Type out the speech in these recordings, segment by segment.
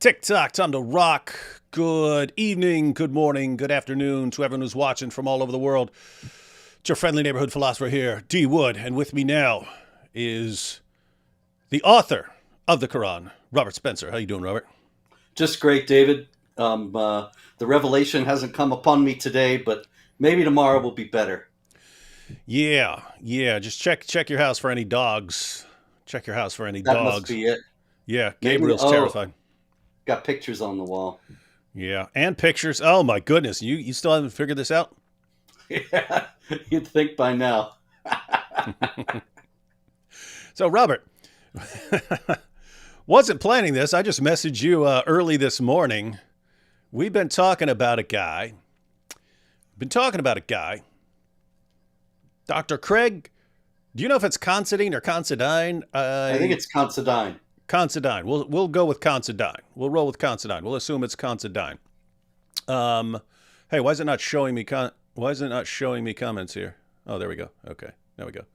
TikTok, time to rock. Good evening, good morning, good afternoon to everyone who's watching from all over the world. It's your friendly neighborhood philosopher here, D. Wood, and with me now is the author of the Quran, Robert Spencer. How you doing, Robert? Just great, David. The revelation hasn't come upon me today, but maybe tomorrow will be better. Yeah. Just check your house for any dogs. Check your house for any That must dogs. be it. Yeah, Maybe. Gabriel's terrified. Got pictures on the wall. Yeah, and pictures. Oh my goodness, you still haven't figured this out? Yeah, you'd think by now. So, Robert, wasn't planning this. I just messaged you early this morning. We've been talking about a guy. Dr. Craig. Do you know if it's Considine or Considine? I think it's Considine. Considine. We'll go with Considine. We'll roll with Considine. We'll assume it's Considine. Hey, why is it not showing me? Why is it not showing me comments here? Oh, there we go. Okay, there we go.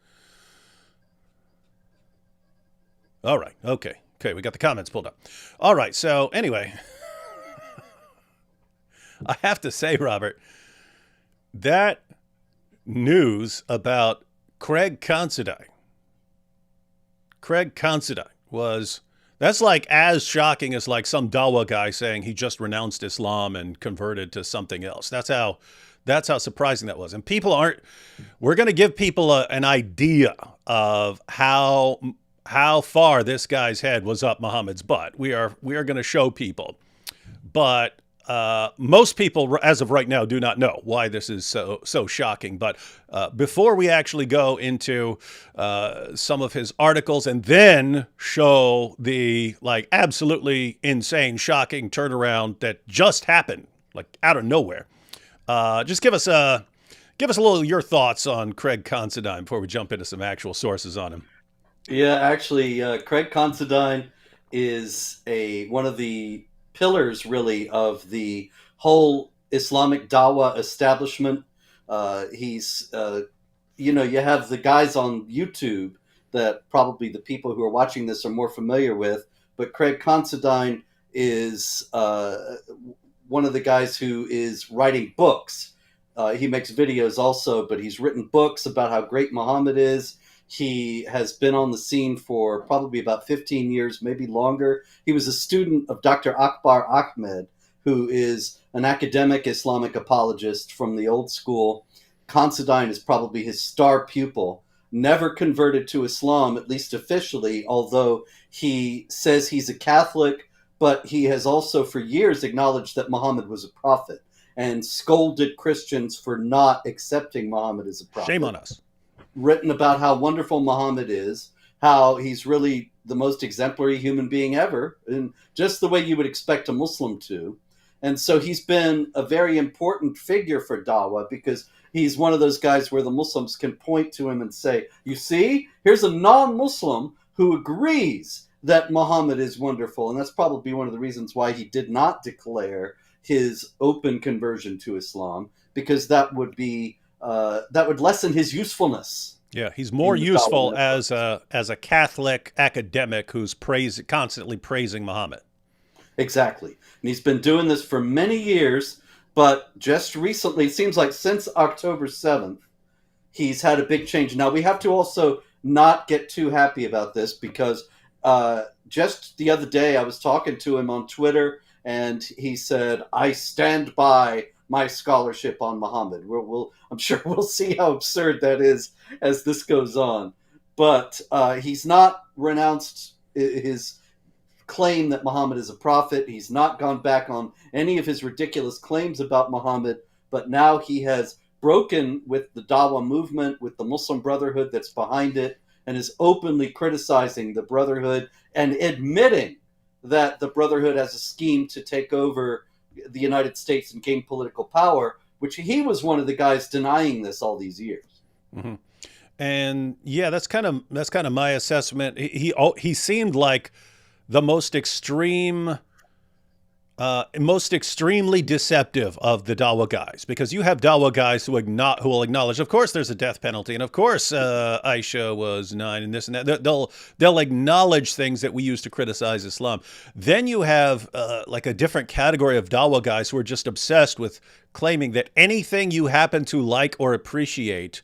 All right. Okay. We got the comments pulled up. All right. So anyway, I have to say, Robert, that news about Craig Considine was that's like as shocking as like some Dawa guy saying he just renounced Islam and converted to something else. That's how surprising that was. And we're going to give people an idea of how far this guy's head was up Muhammad's butt. We are going to show people, but most people, as of right now, do not know why this is so shocking. But before we actually go into some of his articles and then show the like absolutely insane, shocking turnaround that just happened, like out of nowhere, just give us a little your thoughts on Craig Considine before we jump into some actual sources on him. Yeah, actually, Craig Considine is one of the pillars, really, of the whole Islamic Dawa establishment. You have the guys on YouTube that probably the people who are watching this are more familiar with, but Craig Considine is one of the guys who is writing books. He makes videos also, but he's written books about how great Muhammad is. He has been on the scene for probably about 15 years, maybe longer. He was a student of Dr. Akbar Ahmed, who is an academic Islamic apologist from the old school. Considine is probably his star pupil. Never converted to Islam, at least officially, although he says he's a Catholic, but he has also for years acknowledged that Muhammad was a prophet and scolded Christians for not accepting Muhammad as a prophet. Shame on us. Written about how wonderful Muhammad is, how he's really the most exemplary human being ever, and just the way you would expect a Muslim to. And so he's been a very important figure for Dawah because he's one of those guys where the Muslims can point to him and say, you see, here's a non-Muslim who agrees that Muhammad is wonderful. And that's probably one of the reasons why he did not declare his open conversion to Islam, because that would lessen his usefulness. Yeah, he's more useful as a Catholic academic who's constantly praising Muhammad. Exactly. And he's been doing this for many years, but just recently, it seems like since October 7th, he's had a big change. Now, we have to also not get too happy about this because just the other day, I was talking to him on Twitter, and he said, I stand by my scholarship on Muhammad. I'm sure we'll see how absurd that is as this goes on. But he's not renounced his claim that Muhammad is a prophet. He's not gone back on any of his ridiculous claims about Muhammad. But now he has broken with the Dawa movement, with the Muslim Brotherhood that's behind it, and is openly criticizing the Brotherhood and admitting that the Brotherhood has a scheme to take over the United States and gain political power, which he was one of the guys denying this all these years. Mm-hmm. And yeah, that's kind of my assessment. He seemed like the most extreme most extremely deceptive of the Dawa guys, because you have Dawa guys who will acknowledge, of course, there's a death penalty, and of course, Aisha was 9, and this and that. They'll acknowledge things that we use to criticize Islam. Then you have like a different category of Dawa guys who are just obsessed with claiming that anything you happen to like or appreciate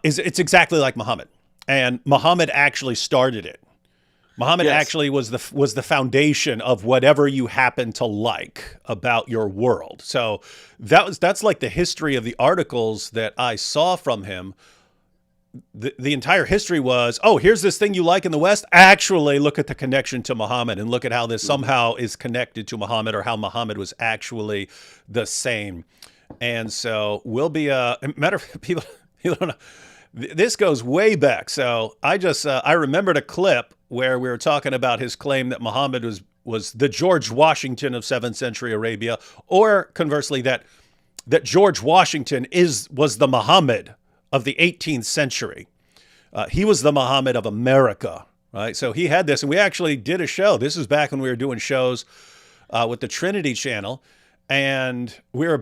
it's exactly like Muhammad, and Muhammad actually started it. Muhammad actually was the foundation of whatever you happen to like about your world. So that's like the history of the articles that I saw from him. The entire history was, oh, here's this thing you like in the West. Actually, look at the connection to Muhammad and look at how this somehow is connected to Muhammad, or how Muhammad was actually the same. And so we'll be matter of people don't know. This goes way back. So I remembered a clip where we were talking about his claim that Muhammad was the George Washington of 7th century Arabia, or conversely that George Washington was the Muhammad of the 18th century. He was the Muhammad of America, right? So he had this, and we actually did a show. This is back when we were doing shows with the Trinity Channel, and we were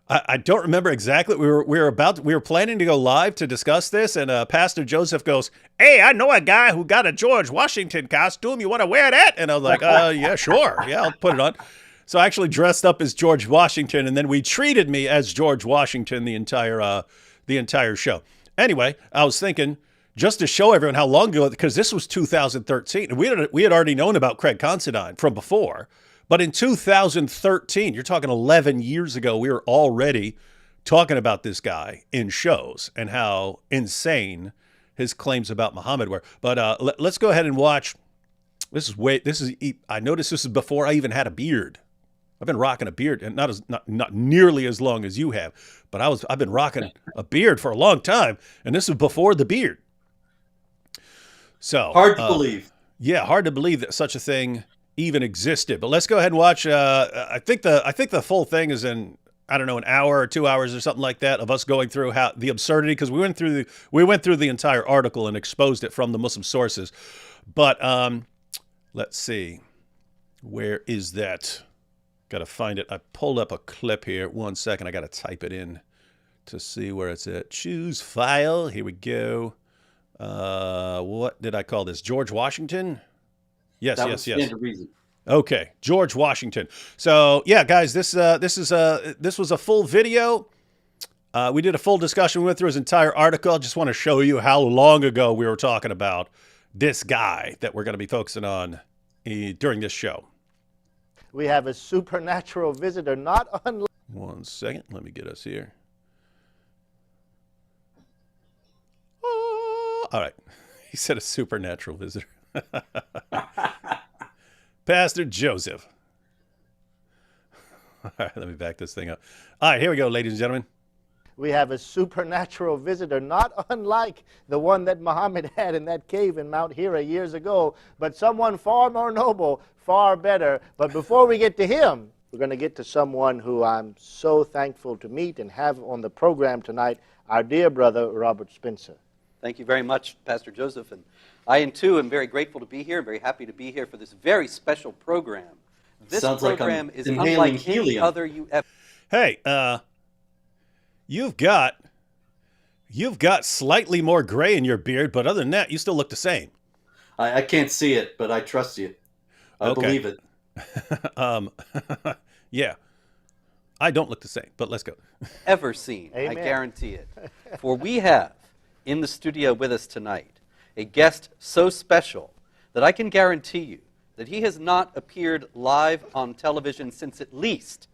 I don't remember exactly. We were planning to go live to discuss this, and Pastor Joseph goes, "Hey, I know a guy who got a George Washington costume. You want to wear that?" And I was like, "Yeah, sure. Yeah, I'll put it on." So I actually dressed up as George Washington, and then we treated me as George Washington the entire show. Anyway, I was thinking, just to show everyone how long ago, because this was 2013, and we had already known about Craig Considine from before. But in 2013, you're talking 11 years ago, we were already talking about this guy in shows and how insane his claims about Muhammad were. But let's go ahead and watch. I noticed this is before I even had a beard. I've been rocking a beard, and not nearly as long as you have, but I've been rocking a beard for a long time, and this is before the beard. So hard to believe. Yeah, hard to believe that such a thing even existed. But let's go ahead and watch. I think the full thing is in, I don't know, an hour or 2 hours or something like that, of us going through how the absurdity, because we went through the entire article and exposed it from the Muslim sources. But let's see, where is that? Got to find it. I pulled up a clip here. 1 second, I got to type it in to see where it's at. Choose file. Here we go. What did I call this? George Washington? Yes. Reason. Okay, George Washington. So yeah, guys, this was a full video. We did a full discussion. We went through his entire article. I just want to show you how long ago we were talking about this guy that we're going to be focusing on during this show. We have a supernatural visitor, not unlike... 1 second, let me get us here. All right, he said a supernatural visitor. Pastor Joseph. All right, let me back this thing up. All right, here we go, ladies and gentlemen. We have a supernatural visitor, not unlike the one that Muhammad had in that cave in Mount Hira years ago, but someone far more noble, far better. But before we get to him, we're going to get to someone who I'm so thankful to meet and have on the program tonight, our dear brother, Robert Spencer. Thank you very much, Pastor Joseph. And I, too, am very grateful to be here, very happy to be here for this very special program. This program is unlike any other you ever... Hey, you've got slightly more gray in your beard, but other than that, you still look the same. I can't see it, but I trust you. I believe it. Yeah. I don't look the same, but let's go. Ever seen, Amen. I guarantee it. For we have in the studio with us tonight a guest so special that I can guarantee you that he has not appeared live on television since at least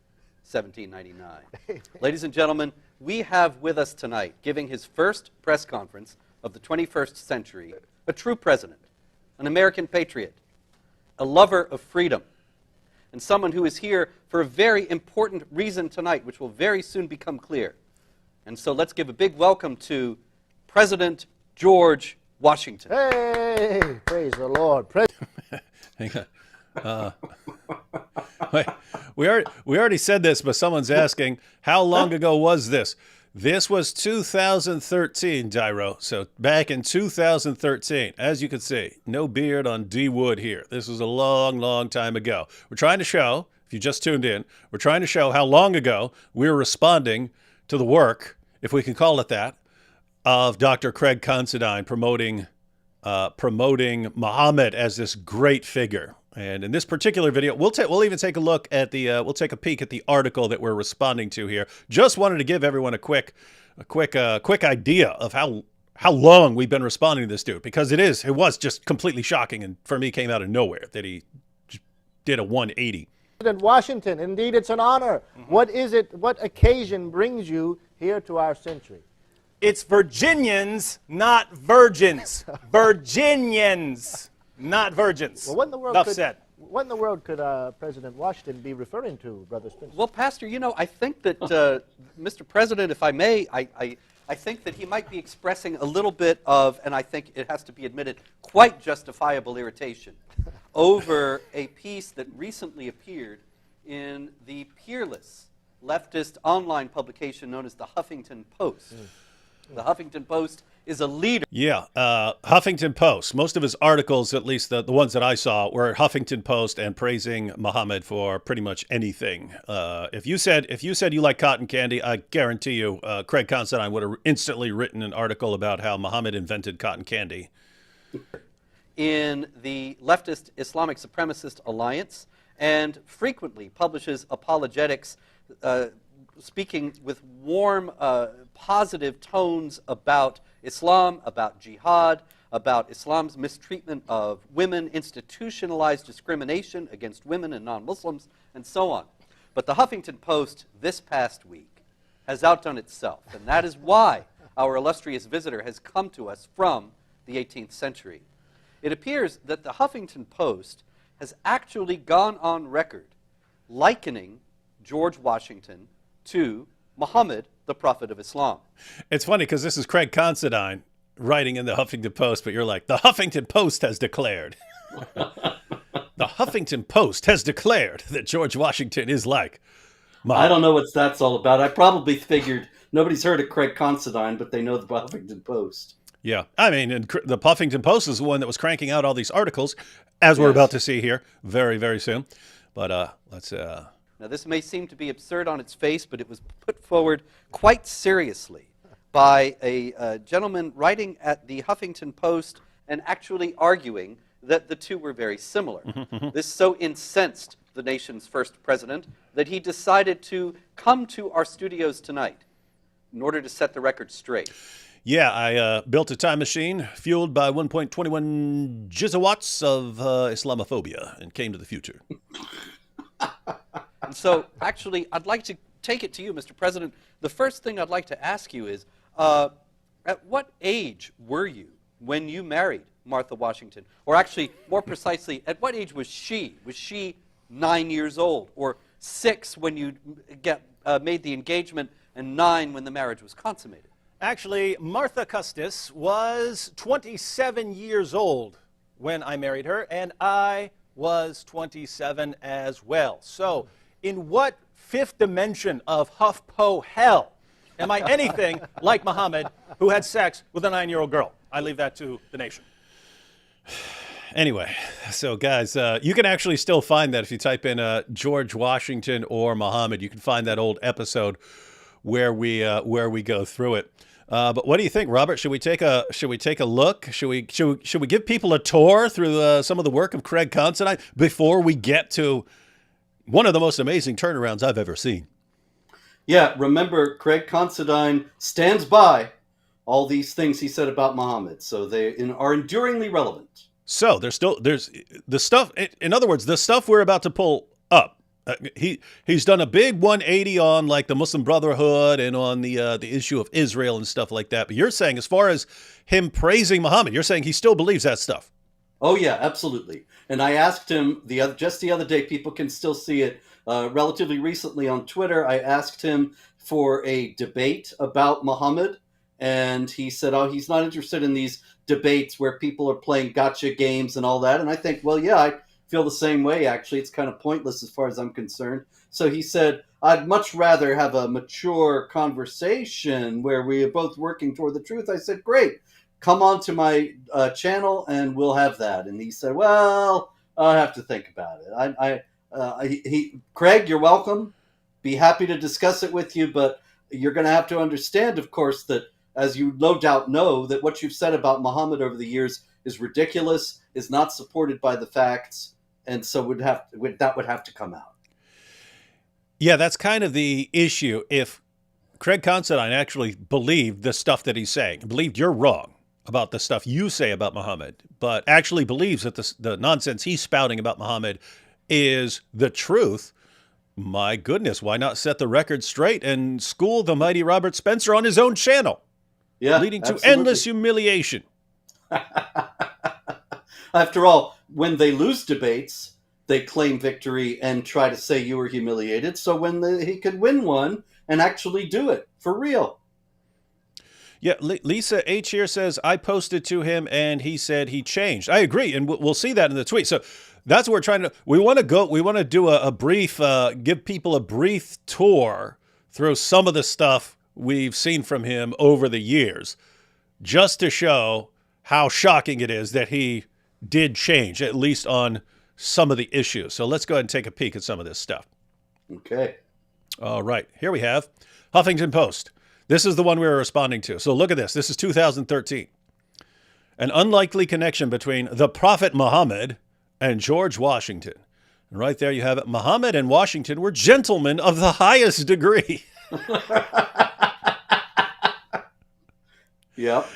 1799. Ladies and gentlemen, we have with us tonight, giving his first press conference of the 21st century, a true president, an American patriot, a lover of freedom, and someone who is here for a very important reason tonight, which will very soon become clear. And so let's give a big welcome to President George Washington. Hey, praise the Lord. Hang on. Wait, we already said this, but someone's asking, how long ago was this? This was 2013, Dyro. So back in 2013, as you can see, no beard on D Wood here. This was a long, long time ago. We're trying to show, if you just tuned in, we're trying to show how long ago we were responding to the work, if we can call it that, of Dr. Craig Considine promoting Muhammad as this great figure. And in this particular video, we'll even take a look at the we'll take a peek at the article that we're responding to here. Just wanted to give everyone a quick idea of how long we've been responding to this dude, because it was just completely shocking, and for me came out of nowhere that he did a 180. President Washington, indeed, it's an honor. What is it? What occasion brings you here to our century? It's Virginians, not virgins. Virginians, not virgins. Well, Enough said. What in the world could President Washington be referring to, Brother Spencer? Well, Pastor, I think that, Mr. President, if I may, I think that he might be expressing a little bit of, and I think it has to be admitted, quite justifiable irritation over a piece that recently appeared in the peerless leftist online publication known as the Huffington Post. The Huffington Post is a leader. Yeah, Huffington Post. Most of his articles, at least the ones that I saw, were at Huffington Post and praising Muhammad for pretty much anything. If you said you like cotton candy, I guarantee you Craig Considine would have instantly written an article about how Muhammad invented cotton candy. In the leftist Islamic supremacist alliance, and frequently publishes apologetics, speaking with warm, positive tones about Islam, about jihad, about Islam's mistreatment of women, institutionalized discrimination against women and non-Muslims, and so on. But the Huffington Post this past week has outdone itself, and that is why our illustrious visitor has come to us from the 18th century. It appears that the Huffington Post has actually gone on record likening George Washington to Muhammad, the prophet of Islam. It's funny because this is Craig Considine writing in the Huffington Post, but you're like, the Huffington Post has declared. The Huffington Post has declared that George Washington is like Muhammad. I don't know what that's all about. I probably figured nobody's heard of Craig Considine, but they know the Huffington Post. Yeah, I mean, and the Huffington Post is the one that was cranking out all these articles, as we're about to see here very, very soon. But let's... Now, this may seem to be absurd on its face, but it was put forward quite seriously by a gentleman writing at the Huffington Post and actually arguing that the two were very similar. This so incensed the nation's first president that he decided to come to our studios tonight in order to set the record straight. Yeah, I built a time machine fueled by 1.21 gigawatts of Islamophobia and came to the future. And so, actually, I'd like to take it to you, Mr. President. The first thing I'd like to ask you is, at what age were you when you married Martha Washington? Or actually, more precisely, at what age was she? Was she 9 years old? Or 6 when you made the engagement, and 9 when the marriage was consummated? Actually, Martha Custis was 27 years old when I married her, and I was 27 as well. So, in what fifth dimension of HuffPo hell am I anything like Muhammad, who had sex with a 9-year-old girl? I leave that to the nation. Anyway, so guys, you can actually still find that if you type in George Washington or Muhammad. You can find that old episode where we go through it. But what do you think, Robert? Should we take a look? Should we give people a tour through some of the work of Craig Considine before we get to one of the most amazing turnarounds I've ever seen? Yeah, remember, Craig Considine stands by all these things he said about Muhammad, so they are enduringly relevant. So there's the stuff. In other words, the stuff we're about to pull up. He's done a big 180 on like the Muslim Brotherhood and on the issue of Israel and stuff like that. But you're saying, as far as him praising Muhammad, you're saying he still believes that stuff. Oh yeah, absolutely. And I asked him just the other day. People can still see it relatively recently on Twitter. I asked him for a debate about Muhammad, and he said, "Oh, he's not interested in these debates where people are playing gotcha games and all that." And I think, well, yeah, I feel the same way, actually. It's kind of pointless as far as I'm concerned. So he said, I'd much rather have a mature conversation where we are both working toward the truth. I said, great, come on to my channel and we'll have that. And he said, well, I'll have to think about it. Craig, you're welcome. Be happy to discuss it with you, but you're going to have to understand, of course, that as you no doubt know, that what you've said about Muhammad over the years is ridiculous, is not supported by the facts, and so that would have to come out. Yeah, that's kind of the issue. If Craig Considine actually believed the stuff that he's saying, believed you're wrong about the stuff you say about Muhammad, but actually believes that the nonsense he's spouting about Muhammad is the truth, my goodness, why not set the record straight and school the mighty Robert Spencer on his own channel? Yeah, leading to absolutely. endless humiliation. After all, when they lose debates, they claim victory and try to say you were humiliated. So when he could win one and actually do it for real. Yeah, Lisa H here says, I posted to him and he said he changed. I agree, and we'll see that in the tweet. So that's what we're trying to, we want to do a brief, give people a brief tour through some of the stuff we've seen from him over the years, just to show how shocking it is that he did change, at least on some of the issues. So let's go ahead and take a peek at some of this stuff. Okay. All right, here we have Huffington Post. This is the one we were responding to. So look at this. This is 2013. An unlikely connection between the Prophet Muhammad and George Washington. And right there you have it. Muhammad and Washington were gentlemen of the highest degree. Yep.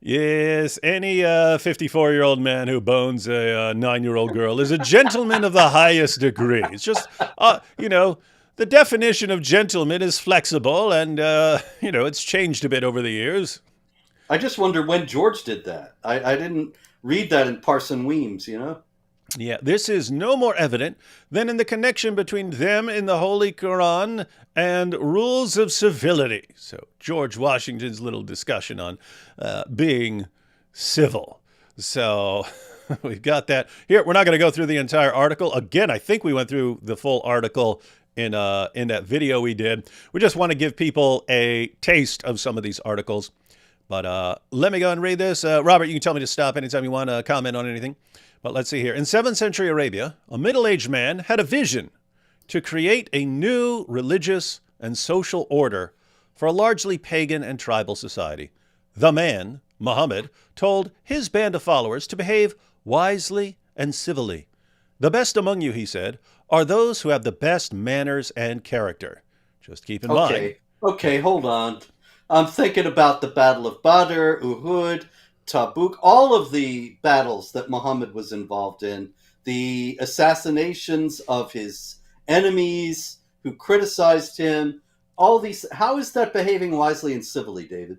Yes, any 54-year-old man who bones a 9-year-old girl is a gentleman of the highest degree. It's just, the definition of gentleman is flexible and, it's changed a bit over the years. I just wonder when George did that. I didn't read that in Parson Weems, Yeah, this is no more evident than in the connection between them in the Holy Quran and rules of civility. So George Washington's little discussion on being civil. So we've got that here. We're not going to go through the entire article. Again, I think we went through the full article in that video we did. We just want to give people a taste of some of these articles. But let me go and read this. Robert, you can tell me to stop anytime you want to comment on anything. But let's see here. In 7th century Arabia, a middle-aged man had a vision to create a new religious and social order for a largely pagan and tribal society. The man, Muhammad, told his band of followers to behave wisely and civilly. The best among you, he said, are those who have the best manners and character. Just keep in mind. Okay, hold on. I'm thinking about the Battle of Badr, Uhud, Tabuk, all of the battles that Muhammad was involved in, the assassinations of his enemies who criticized him, all these. How is that behaving wisely and civilly, David?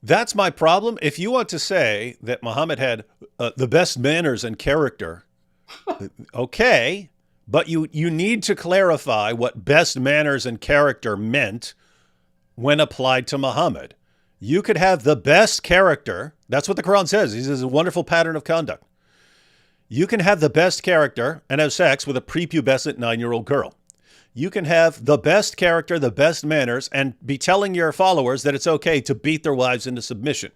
That's my problem. If you want to say that Muhammad had the best manners and character, okay, but you need to clarify what best manners and character meant when applied to Muhammad. You could have the best character. That's what the Quran says. He says a wonderful pattern of conduct. You can have the best character and have sex with a prepubescent 9-year-old girl. You can have the best character, the best manners, and be telling your followers that it's okay to beat their wives into submission.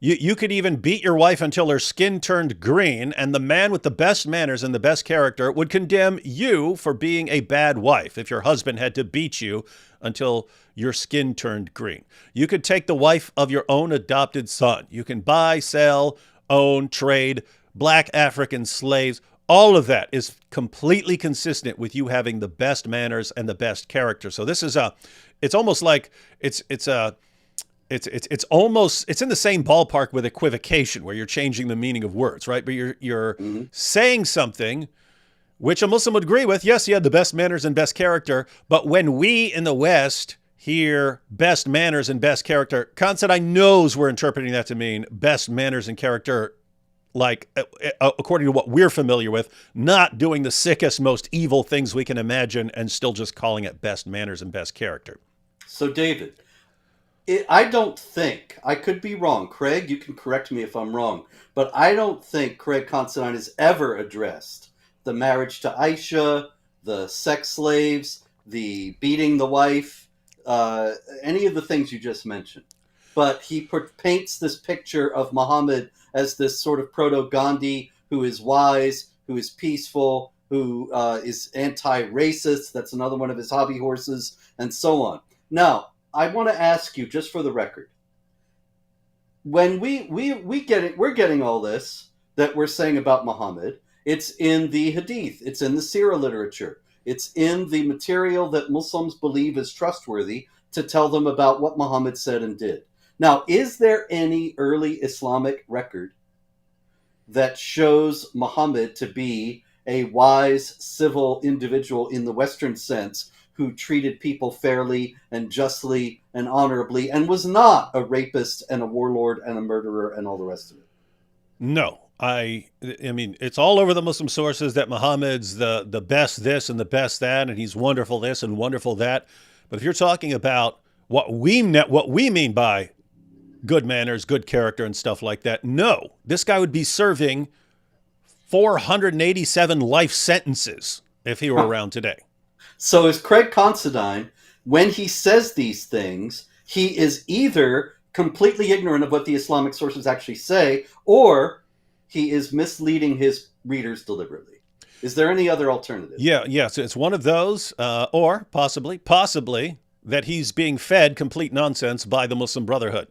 You could even beat your wife until her skin turned green, and the man with the best manners and the best character would condemn you for being a bad wife if your husband had to beat you until your skin turned green. You could take the wife of your own adopted son. You can buy, sell, own, trade, black African slaves. All of that is completely consistent with you having the best manners and the best character. So this is it's almost like it's in the same ballpark with equivocation, where you're changing the meaning of words, right? But you're saying something which a Muslim would agree with. Yes, he had the best manners and best character, but when we in the West hear best manners and best character, Considine knows we're interpreting that to mean best manners and character, like according to what we're familiar with, not doing the sickest, most evil things we can imagine and still just calling it best manners and best character. So, David, I don't think, I could be wrong. Craig, you can correct me if I'm wrong, but I don't think Craig Considine has ever addressed the marriage to Aisha, the sex slaves, the beating the wife, any of the things you just mentioned. But he paints this picture of Muhammad as this sort of proto-Gandhi who is wise, who is peaceful, who is anti-racist. That's another one of his hobby horses, and so on. Now, I want to ask you, just for the record, when we're getting all this that we're saying about Muhammad, it's in the Hadith, it's in the Sirah literature, it's in the material that Muslims believe is trustworthy to tell them about what Muhammad said and did. Now, is there any early Islamic record that shows Muhammad to be a wise, civil individual in the Western sense who treated people fairly and justly and honorably and was not a rapist and a warlord and a murderer and all the rest of it? No. I mean, it's all over the Muslim sources that Muhammad's the best this and the best that, and he's wonderful this and wonderful that. But if you're talking about what we mean by good manners, good character, and stuff like that, no. This guy would be serving 487 life sentences if he were around today. So is Craig Considine, when he says these things, he is either completely ignorant of what the Islamic sources actually say, or he is misleading his readers deliberately. Is there any other alternative? Yes, it's one of those, or possibly that he's being fed complete nonsense by the Muslim Brotherhood.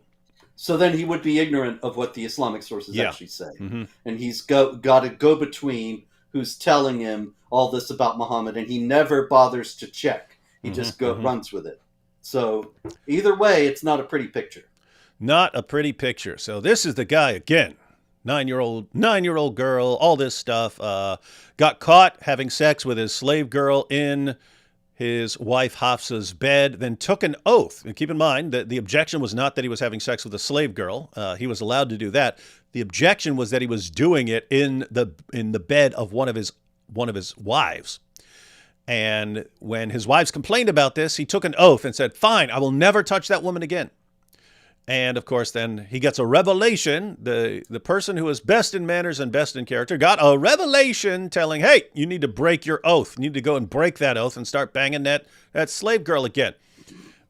So then he would be ignorant of what the Islamic sources actually say. Mm-hmm. And he's got a go-between who's telling him all this about Muhammad, and he never bothers to check. He just runs with it. So either way, it's not a pretty picture. Not a pretty picture. So this is the guy again. 9-year-old girl, all this stuff. Got caught having sex with his slave girl in his wife Hafsa's bed, then took an oath. And keep in mind that the objection was not that he was having sex with a slave girl. He was allowed to do that. The objection was that he was doing it in the bed of one of his wives. And when his wives complained about this, he took an oath and said, "Fine, I will never touch that woman again." And of course, then he gets a revelation. The person who is best in manners and best in character got a revelation telling, "Hey, you need to break your oath. You need to go and break that oath and start banging that slave girl again."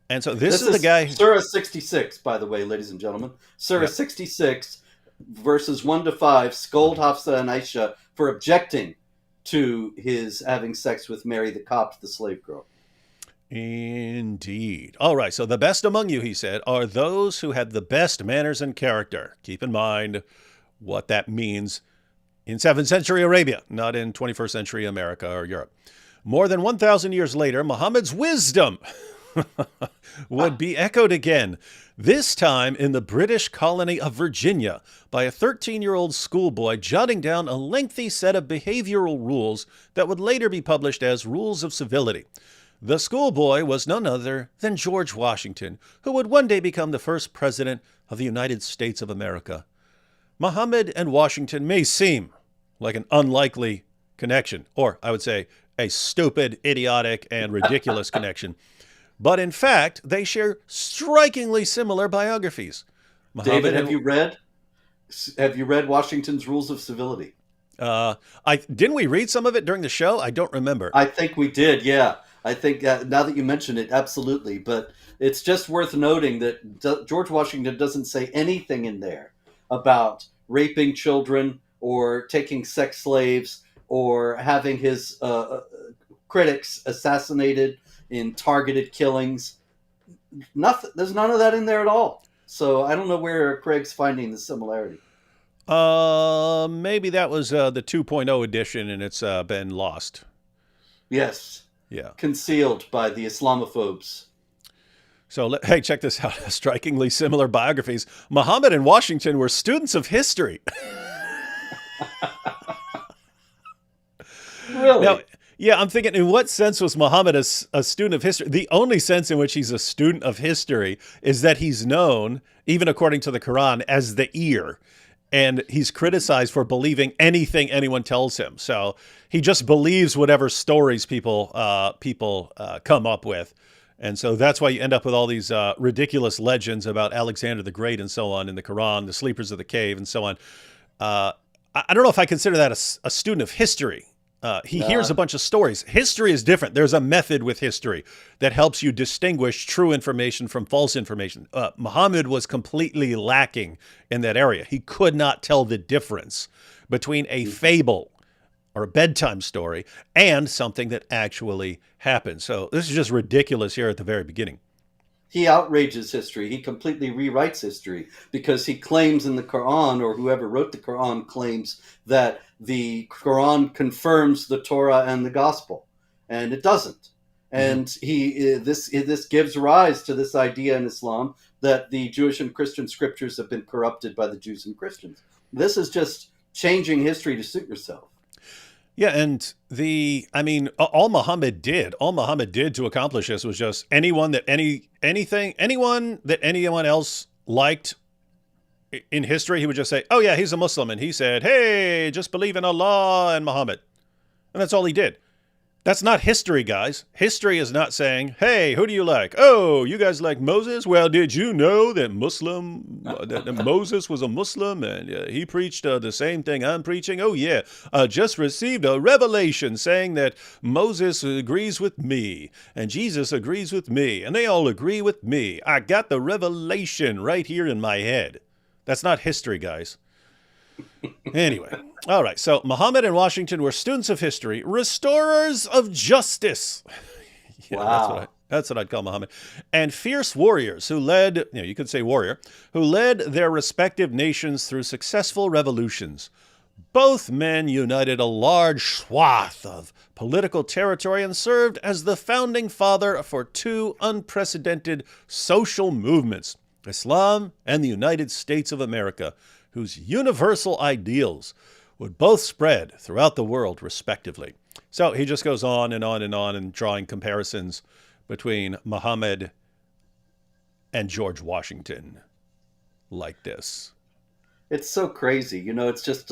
And so this is the guy. Surah 66, by the way, ladies and gentlemen. Surah 66, verses 1 to 5, scold Hafsa and Aisha for objecting to his having sex with Mary the Copt, the slave girl. Indeed. All right, so the best among you, he said, are those who had the best manners and character. Keep in mind what that means in 7th century Arabia, not in 21st century America or Europe. More than 1,000 years later, Muhammad's wisdom would be echoed again, this time in the British colony of Virginia by a 13-year-old schoolboy jotting down a lengthy set of behavioral rules that would later be published as Rules of Civility. The schoolboy was none other than George Washington, who would one day become the first president of the United States of America. Muhammad and Washington may seem like an unlikely connection, or I would say a stupid, idiotic, and ridiculous connection. But in fact, they share strikingly similar biographies. David, have you read Washington's Rules of Civility? Didn't we read some of it during the show? I don't remember. I think we did, yeah. I think now that you mention it, absolutely. But it's just worth noting that George Washington doesn't say anything in there about raping children or taking sex slaves or having his critics assassinated in targeted killings. Nothing. There's none of that in there at all. So I don't know where Craig's finding the similarity. Maybe that was the 2.0 edition and it's been lost. Yes. Yeah. Concealed by the Islamophobes. So, hey, check this out. Strikingly similar biographies. Muhammad and Washington were students of history. Really? Now, yeah, I'm thinking, in what sense was Muhammad a student of history? The only sense in which he's a student of history is that he's known, even according to the Quran, as the ear. And he's criticized for believing anything anyone tells him. So he just believes whatever stories people come up with. And so that's why you end up with all these ridiculous legends about Alexander the Great and so on in the Quran, the sleepers of the cave and so on. I don't know if I consider that a student of history. He hears a bunch of stories. History is different. There's a method with history that helps you distinguish true information from false information. Muhammad was completely lacking in that area. He could not tell the difference between a fable or a bedtime story and something that actually happened. So this is just ridiculous here at the very beginning. He outrages history. He completely rewrites history because he claims in the Quran, or whoever wrote the Quran claims, that the Quran confirms the Torah and the Gospel, and it doesn't. And this gives rise to this idea in Islam that the Jewish and Christian scriptures have been corrupted by the Jews and Christians. This is just changing history to suit yourself. Yeah, and all Muhammad did to accomplish this was just anyone that anyone else liked in history, he would just say, "Oh yeah, he's a Muslim," and he said, "Hey, just believe in Allah and Muhammad," and that's all he did. That's not history, guys. History is not saying, "Hey, who do you like? Oh, you guys like Moses? Well, did you know that Moses was a Muslim and he preached the same thing I'm preaching? Oh, yeah, just received a revelation saying that Moses agrees with me and Jesus agrees with me and they all agree with me. I got the revelation right here in my head." That's not history, guys. Anyway, all right. So Muhammad and Washington were students of history, restorers of justice. Wow. That's what I'd call Muhammad. And fierce warriors who led, you could say warrior, who led their respective nations through successful revolutions. Both men united a large swath of political territory and served as the founding father for two unprecedented social movements, Islam and the United States of America, whose universal ideals would both spread throughout the world, respectively. So he just goes on and on and on and drawing comparisons between Muhammad and George Washington like this. It's so crazy. It's just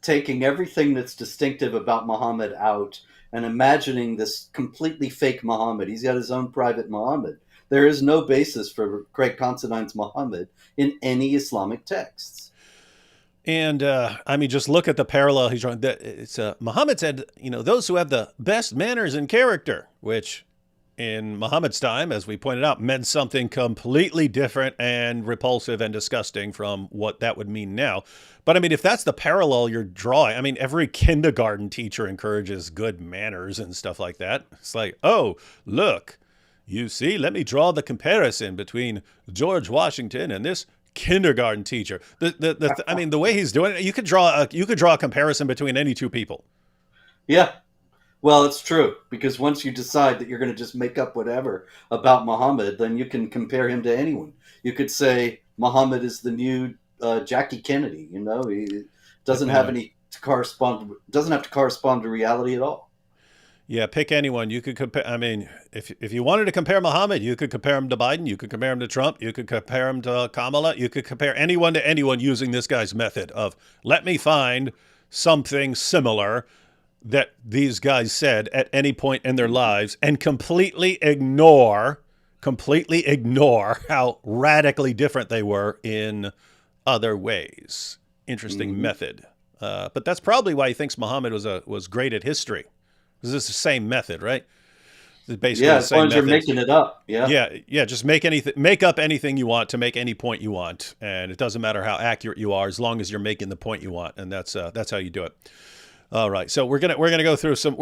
taking everything that's distinctive about Muhammad out and imagining this completely fake Muhammad. He's got his own private Muhammad. There is no basis for Craig Considine's Muhammad in any Islamic texts. And, just look at the parallel he's drawing. It's Muhammad said, those who have the best manners and character, which in Muhammad's time, as we pointed out, meant something completely different and repulsive and disgusting from what that would mean now. But, if that's the parallel you're drawing, every kindergarten teacher encourages good manners and stuff like that. It's like, oh, look, you see, let me draw the comparison between George Washington and this kindergarten teacher. The way he's doing it, you could draw a comparison between any two people. Yeah. Well, it's true, because once you decide that you're going to just make up whatever about Muhammad, then you can compare him to anyone. You could say Muhammad is the new Jackie Kennedy. He doesn't have to correspond to reality at all. Yeah, pick anyone. You could compare. If you wanted to compare Muhammad, you could compare him to Biden. You could compare him to Trump. You could compare him to Kamala. You could compare anyone to anyone using this guy's method of, let me find something similar that these guys said at any point in their lives and completely ignore how radically different they were in other ways. Interesting method. But that's probably why he thinks Muhammad was great at history. This is the same method, right? It's basically the as same long as you're method. making it up. Yeah. Just make up anything you want to make any point you want, and it doesn't matter how accurate you are as long as you're making the point you want, and that's how you do it. All right, so we're gonna go through some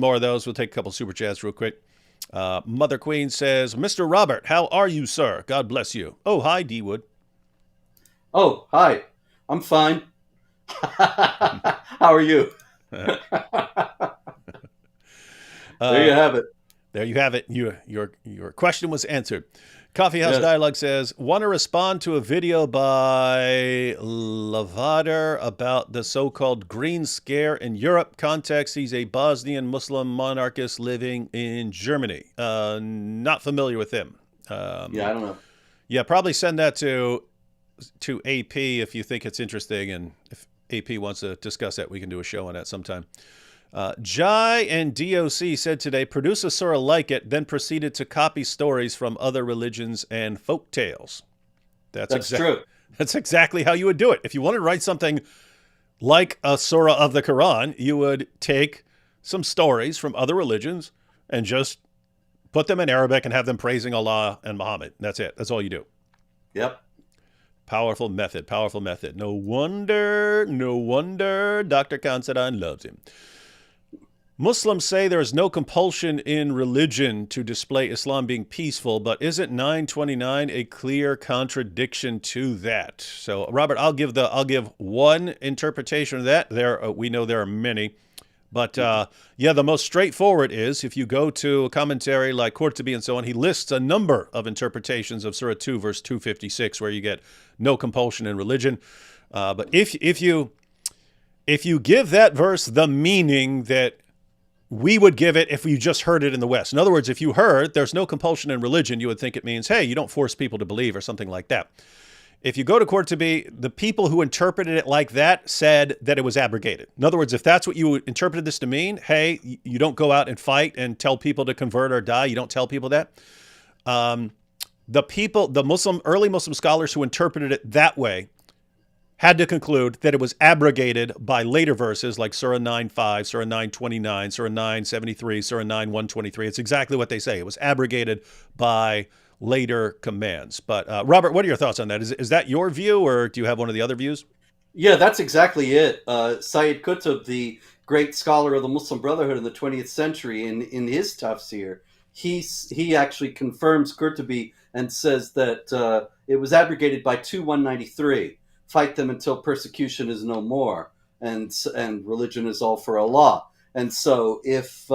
more of those. We'll take a couple super chats real quick. Mother Queen says, "Mr. Robert, how are you, sir? God bless you." Oh, hi, D Wood. Oh, hi. I'm fine. How are you? There you have it. There you have it. Your question was answered. Coffeehouse Dialogue says, want to respond to a video by Lavater about the so-called Green Scare in Europe. Context, he's a Bosnian Muslim monarchist living in Germany. Not familiar with him. I don't know. Yeah, probably send that to AP if you think it's interesting. And if AP wants to discuss that, we can do a show on that sometime. Jai and DOC said today, produce a surah like it, then proceeded to copy stories from other religions and folk tales. That's true. That's exactly how you would do it. If you wanted to write something like a surah of the Quran, you would take some stories from other religions and just put them in Arabic and have them praising Allah and Muhammad. That's it. That's all you do. Yep. Powerful method. Powerful method. No wonder Dr. Considine loves him. Muslims say there is no compulsion in religion to display Islam being peaceful, but isn't 929 a clear contradiction to that? So, Robert, I'll give one interpretation of that. We know there are many, but the most straightforward is if you go to a commentary like Qurtubi and so on, he lists a number of interpretations of Surah 2, verse 256, where you get no compulsion in religion. But if you give that verse the meaning that we would give it if we just heard it in the West. In other words, if you heard there's no compulsion in religion, you would think it means, hey, you don't force people to believe or something like that. If you go to Qurtubi, the people who interpreted it like that said that it was abrogated. In other words, if that's what you interpreted this to mean, hey, you don't go out and fight and tell people to convert or die. You don't tell people that. The early Muslim scholars who interpreted it that way had to conclude that it was abrogated by later verses like Surah 9:5, Surah 9:29, Surah 9:73, Surah 9:123. It's exactly what they say. It was abrogated by later commands. But Robert, what are your thoughts on that? Is that your view, or do you have one of the other views? Yeah, that's exactly it. Sayyid Qutb, the great scholar of the Muslim Brotherhood in the 20th century, in his tafsir, he actually confirms Qurtubi and says that it was abrogated by 2193. Fight them until persecution is no more, and religion is all for Allah. And so if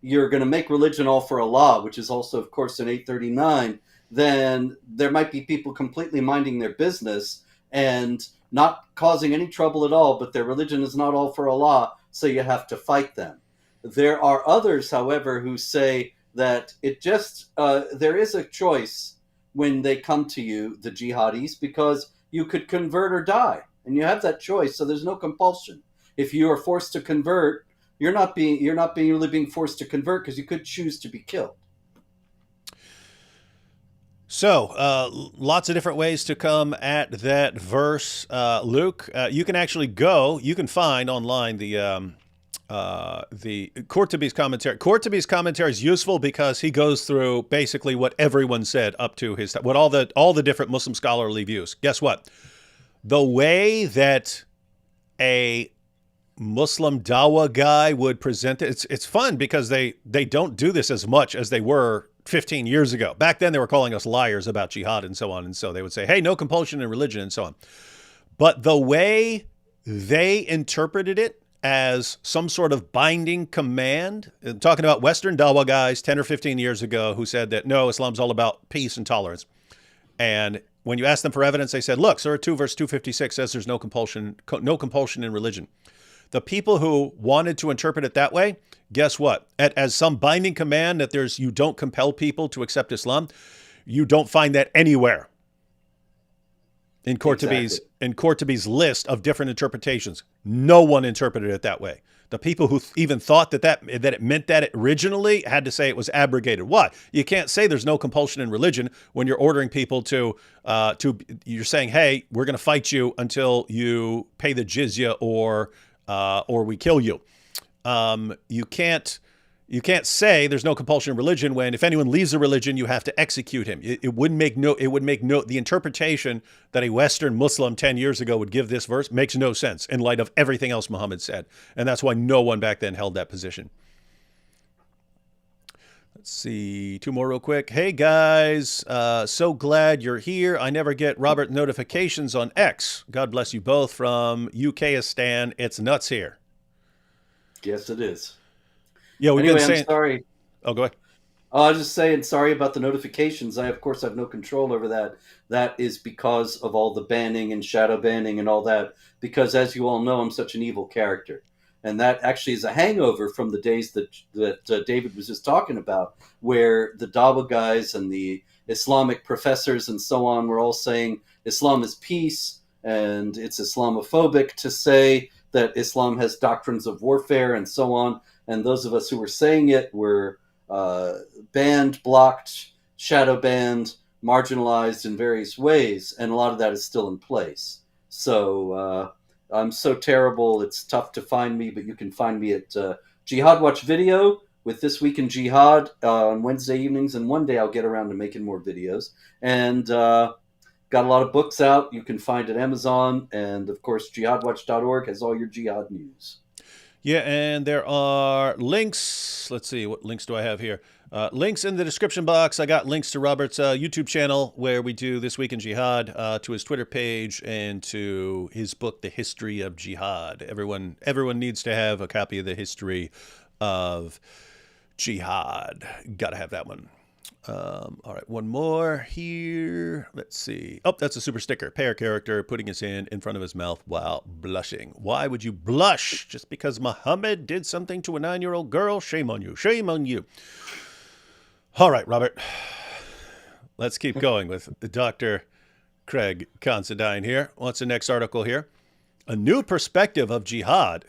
you're going to make religion all for Allah, which is also, of course, in 839, then there might be people completely minding their business and not causing any trouble at all, but their religion is not all for Allah, so you have to fight them. There are others, however, who say that it just, there is a choice when they come to you, the jihadis, because you could convert or die, and you have that choice, so there's no compulsion. If you are forced to convert, you're not really being forced to convert because you could choose to be killed. So, lots of different ways to come at that verse, Luke. You can find online the Qurtubi's commentary. Qurtubi's commentary is useful because he goes through basically what everyone said up to his time, what all the different Muslim scholarly views. Guess what? The way that a Muslim dawah guy would present it, it's fun because they don't do this as much as they were 15 years ago. Back then, they were calling us liars about jihad and so on. And so they would say, hey, no compulsion in religion and so on. But the way they interpreted it as some sort of binding command, talking about Western dawah guys 10 or 15 years ago who said that, no, Islam's all about peace and tolerance. And when you asked them for evidence, they said, look, Surah 2, verse 256 says there's no compulsion in religion. The people who wanted to interpret it that way, guess what? As some binding command that you don't compel people to accept Islam, you don't find that anywhere in Qurtubi's list of different interpretations. No one interpreted it that way. The people who even thought that it meant that originally had to say it was abrogated. Why? You can't say there's no compulsion in religion when you're ordering people you're saying, hey, we're going to fight you until you pay the jizya or we kill you. You can't say there's no compulsion in religion when if anyone leaves the religion, you have to execute him. It would make the interpretation that a Western Muslim 10 years ago would give this verse makes no sense in light of everything else Muhammad said. And that's why no one back then held that position. Let's see, two more real quick. Hey guys, so glad you're here. I never get Robert notifications on X. God bless you both from UKistan. It's nuts here. Yes, it is. Yeah, we've anyway, been saying. I'm sorry. Oh, go ahead. I was just saying sorry about the notifications. I, of course, have no control over that. That is because of all the banning and shadow banning and all that. Because, as you all know, I'm such an evil character. And that actually is a hangover from the days that David was just talking about, where the Dawah guys and the Islamic professors and so on were all saying Islam is peace and it's Islamophobic to say that Islam has doctrines of warfare and so on. And those of us who were saying it were banned, blocked, shadow banned, marginalized in various ways. And a lot of that is still in place. So I'm so terrible, it's tough to find me, but you can find me at Jihad Watch Video with This Week in Jihad on Wednesday evenings. And one day I'll get around to making more videos. And got a lot of books out you can find at Amazon. And, of course, jihadwatch.org has all your jihad news. Yeah, and there are links. Let's see, what links do I have here? Links in the description box. I got links to Robert's YouTube channel where we do This Week in Jihad, to his Twitter page, and to his book, The History of Jihad. Everyone needs to have a copy of The History of Jihad. Got to have that one. All right, one more here. Let's see. Oh, that's a super sticker. Pear character putting his hand in front of his mouth while blushing. Why would you blush just because Muhammad did something to a 9-year-old girl? Shame on you. Shame on you. All right, Robert. Let's keep going with Dr. Craig Considine here. What's the next article here? A new perspective of jihad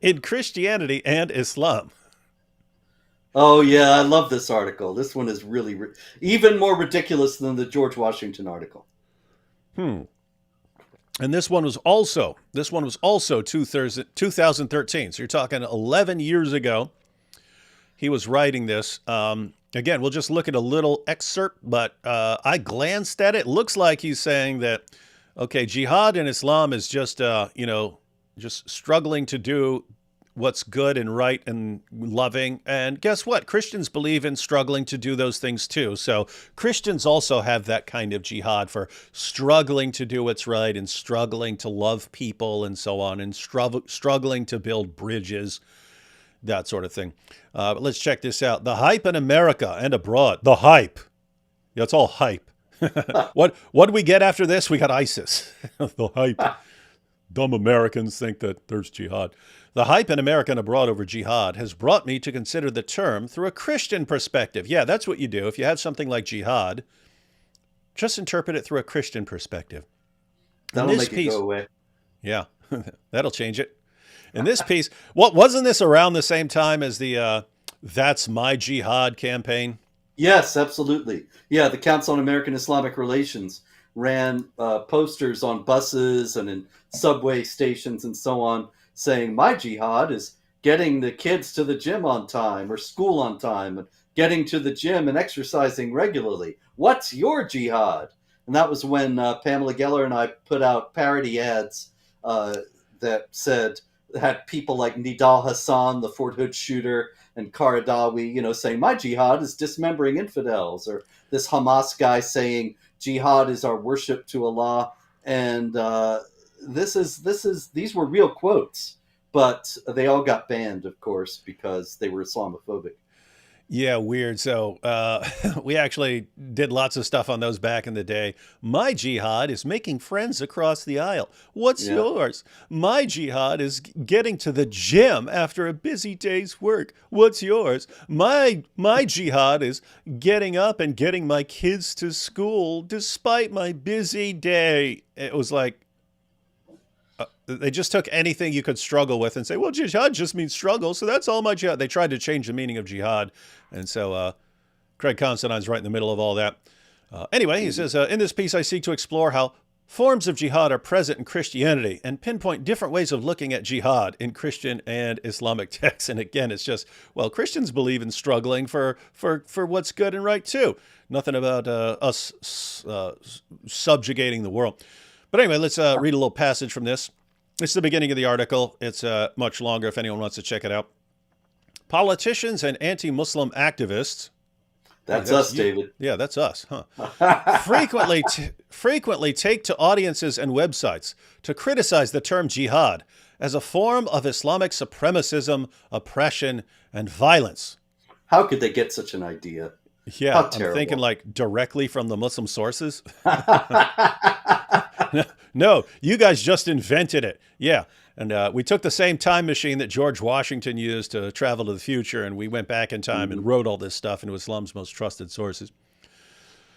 in Christianity and Islam. Oh, yeah, I love this article. This one is really even more ridiculous than the George Washington article. And this one was also 2013. So you're talking 11 years ago. He was writing this. Again, we'll just look at a little excerpt, but I glanced at it. Looks like he's saying that, okay, jihad in Islam is just, just struggling to do what's good and right and loving. And guess what? Christians believe in struggling to do those things too. So Christians also have that kind of jihad for struggling to do what's right and struggling to love people and so on, and struggling to build bridges, that sort of thing. But let's check this out. The hype in America and abroad. The hype. Yeah, it's all hype. What do we get after this? We got ISIS. The hype. Dumb Americans think that there's jihad. The hype in America and abroad over jihad has brought me to consider the term through a Christian perspective. Yeah, that's what you do. If you have something like jihad, just interpret it through a Christian perspective. That'll make it go away. Yeah, that'll change it. In this piece, wasn't this around the same time as the That's My Jihad campaign? Yes, absolutely. Yeah, the Council on American Islamic Relations ran posters on buses and in subway stations and so on, saying my jihad is getting the kids to the gym on time or school on time and getting to the gym and exercising regularly. What's your jihad? And that was when Pamela Geller and I put out parody ads that had people like Nidal Hassan, the Fort Hood shooter, and Qaradawi, saying my jihad is dismembering infidels, or this Hamas guy saying jihad is our worship to Allah. And these were real quotes, but they all got banned, of course, because they were Islamophobic. Yeah, weird. So we actually did lots of stuff on those back in the day. My jihad is making friends across the aisle. What's yours? My jihad is getting to the gym after a busy day's work. What's yours? My jihad is getting up and getting my kids to school despite my busy day. It was like, they just took anything you could struggle with and say, well, jihad just means struggle, so that's all my jihad. They tried to change the meaning of jihad. And so Craig Considine's right in the middle of all that. Anyway, he says, in this piece, I seek to explore how forms of jihad are present in Christianity and pinpoint different ways of looking at jihad in Christian and Islamic texts. And again, it's just, well, Christians believe in struggling for what's good and right, too. Nothing about us subjugating the world. But anyway, let's read a little passage from this. It's the beginning of the article. It's much longer if anyone wants to check it out. Politicians and anti-Muslim activists. That's us, David. Yeah, that's us, huh? frequently take to audiences and websites to criticize the term jihad as a form of Islamic supremacism, oppression, and violence. How could they get such an idea? Yeah, I'm thinking like directly from the Muslim sources. No, you guys just invented it. Yeah. And we took the same time machine that George Washington used to travel to the future, and we went back in time and wrote all this stuff into Islam's most trusted sources.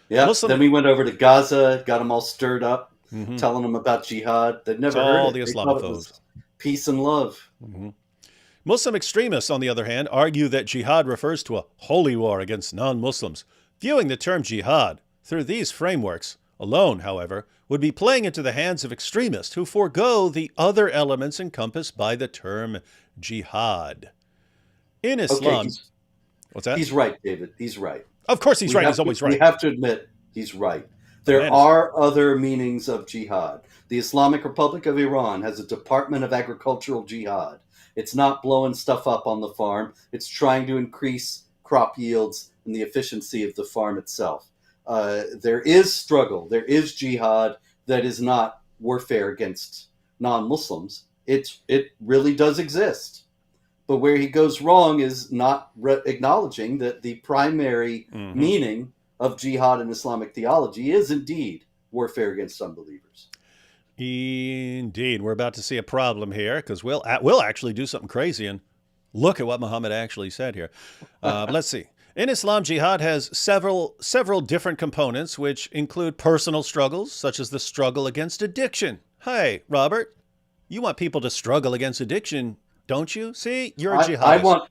Yeah, then we went over to Gaza, got them all stirred up. telling them about jihad. They'd never It's heard all it. the They thought it Islamophobes. was peace and love. Muslim extremists, on the other hand, argue that jihad refers to a holy war against non-Muslims. Viewing the term jihad through these frameworks alone, however, would be playing into the hands of extremists who forego the other elements encompassed by the term jihad. In Islam, what's that? He's right, David. He's right. Of course he's right. He's always right. We have to admit he's right. There are other meanings of jihad. The Islamic Republic of Iran has a Department of Agricultural Jihad. It's not blowing stuff up on the farm. It's trying to increase crop yields and the efficiency of the farm itself. There is struggle. There is jihad that is not warfare against non-Muslims. It really does exist. But where he goes wrong is not acknowledging that the primary meaning of jihad in Islamic theology is indeed warfare against unbelievers. Indeed. We're about to see a problem here because we'll actually do something crazy and look at what Muhammad actually said here. Let's see. In Islam, jihad has several different components, which include personal struggles, such as the struggle against addiction. Hey, Robert, you want people to struggle against addiction, don't you? See, you're a jihadist.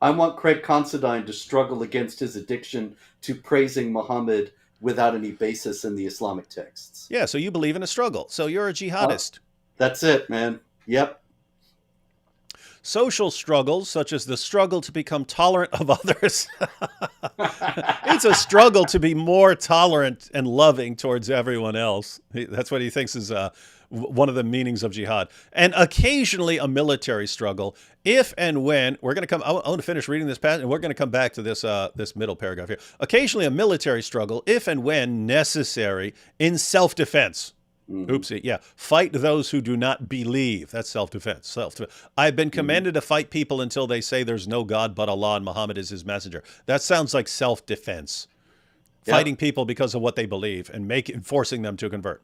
I want Craig Considine to struggle against his addiction to praising Muhammad without any basis in the Islamic texts. Yeah, so you believe in a struggle. So you're a jihadist. That's it, man. Yep. Social struggles, such as the struggle to become tolerant of others. It's a struggle to be more tolerant and loving towards everyone else. That's what he thinks is one of the meanings of jihad. And occasionally a military struggle, if and when, we're going to come, I want to finish reading this passage, and we're going to come back to this this middle paragraph here. Occasionally a military struggle, if and when necessary, in self-defense. Oopsie, yeah. Fight those who do not believe. That's self-defense. I've been commanded to fight people until they say there's no God but Allah and Muhammad is his messenger. That sounds like self-defense. Yep. Fighting people because of what they believe and forcing them to convert.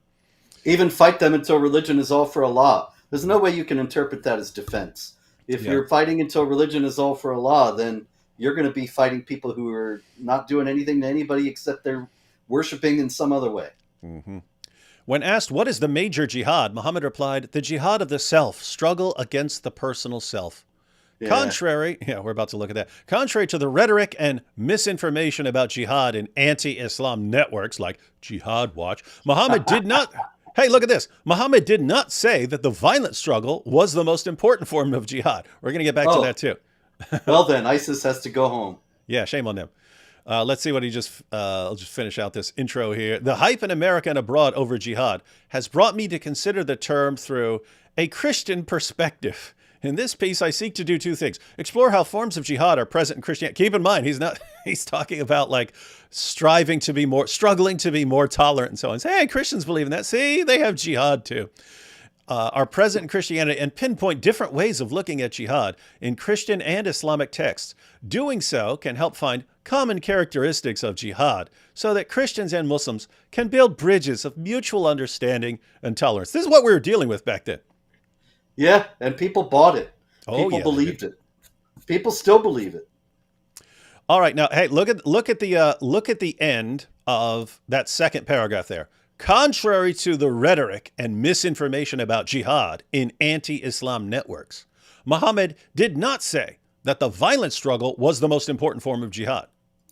Even fight them until religion is all for Allah. There's no way you can interpret that as defense. If you're fighting until religion is all for Allah, then you're going to be fighting people who are not doing anything to anybody except they're worshiping in some other way. Mm-hmm. When asked what is the major jihad, Muhammad replied, the jihad of the self, struggle against the personal self. Yeah. Contrary to the rhetoric and misinformation about jihad in anti-Islam networks like Jihad Watch, Muhammad did not... Hey, look at this. Muhammad did not say that the violent struggle was the most important form of jihad. We're going to get back to that too. Well then, ISIS has to go home. Yeah, shame on them. Let's see what I'll just finish out this intro here. The hype in America and abroad over jihad has brought me to consider the term through a Christian perspective. In this piece, I seek to do two things. Explore how forms of jihad are present in Christianity. Keep in mind, he's talking about like struggling to be more tolerant and so on. Say, hey, Christians believe in that. See, they have jihad too. Are present in Christianity and pinpoint different ways of looking at jihad in Christian and Islamic texts. Doing so can help find common characteristics of jihad so that Christians and Muslims can build bridges of mutual understanding and tolerance. This is what we were dealing with back then. Yeah, and people bought it. People believed it. People still believe it. All right, now, hey, look at the end of that second paragraph there. Contrary to the rhetoric and misinformation about jihad in anti-Islam networks, Muhammad did not say that the violent struggle was the most important form of jihad.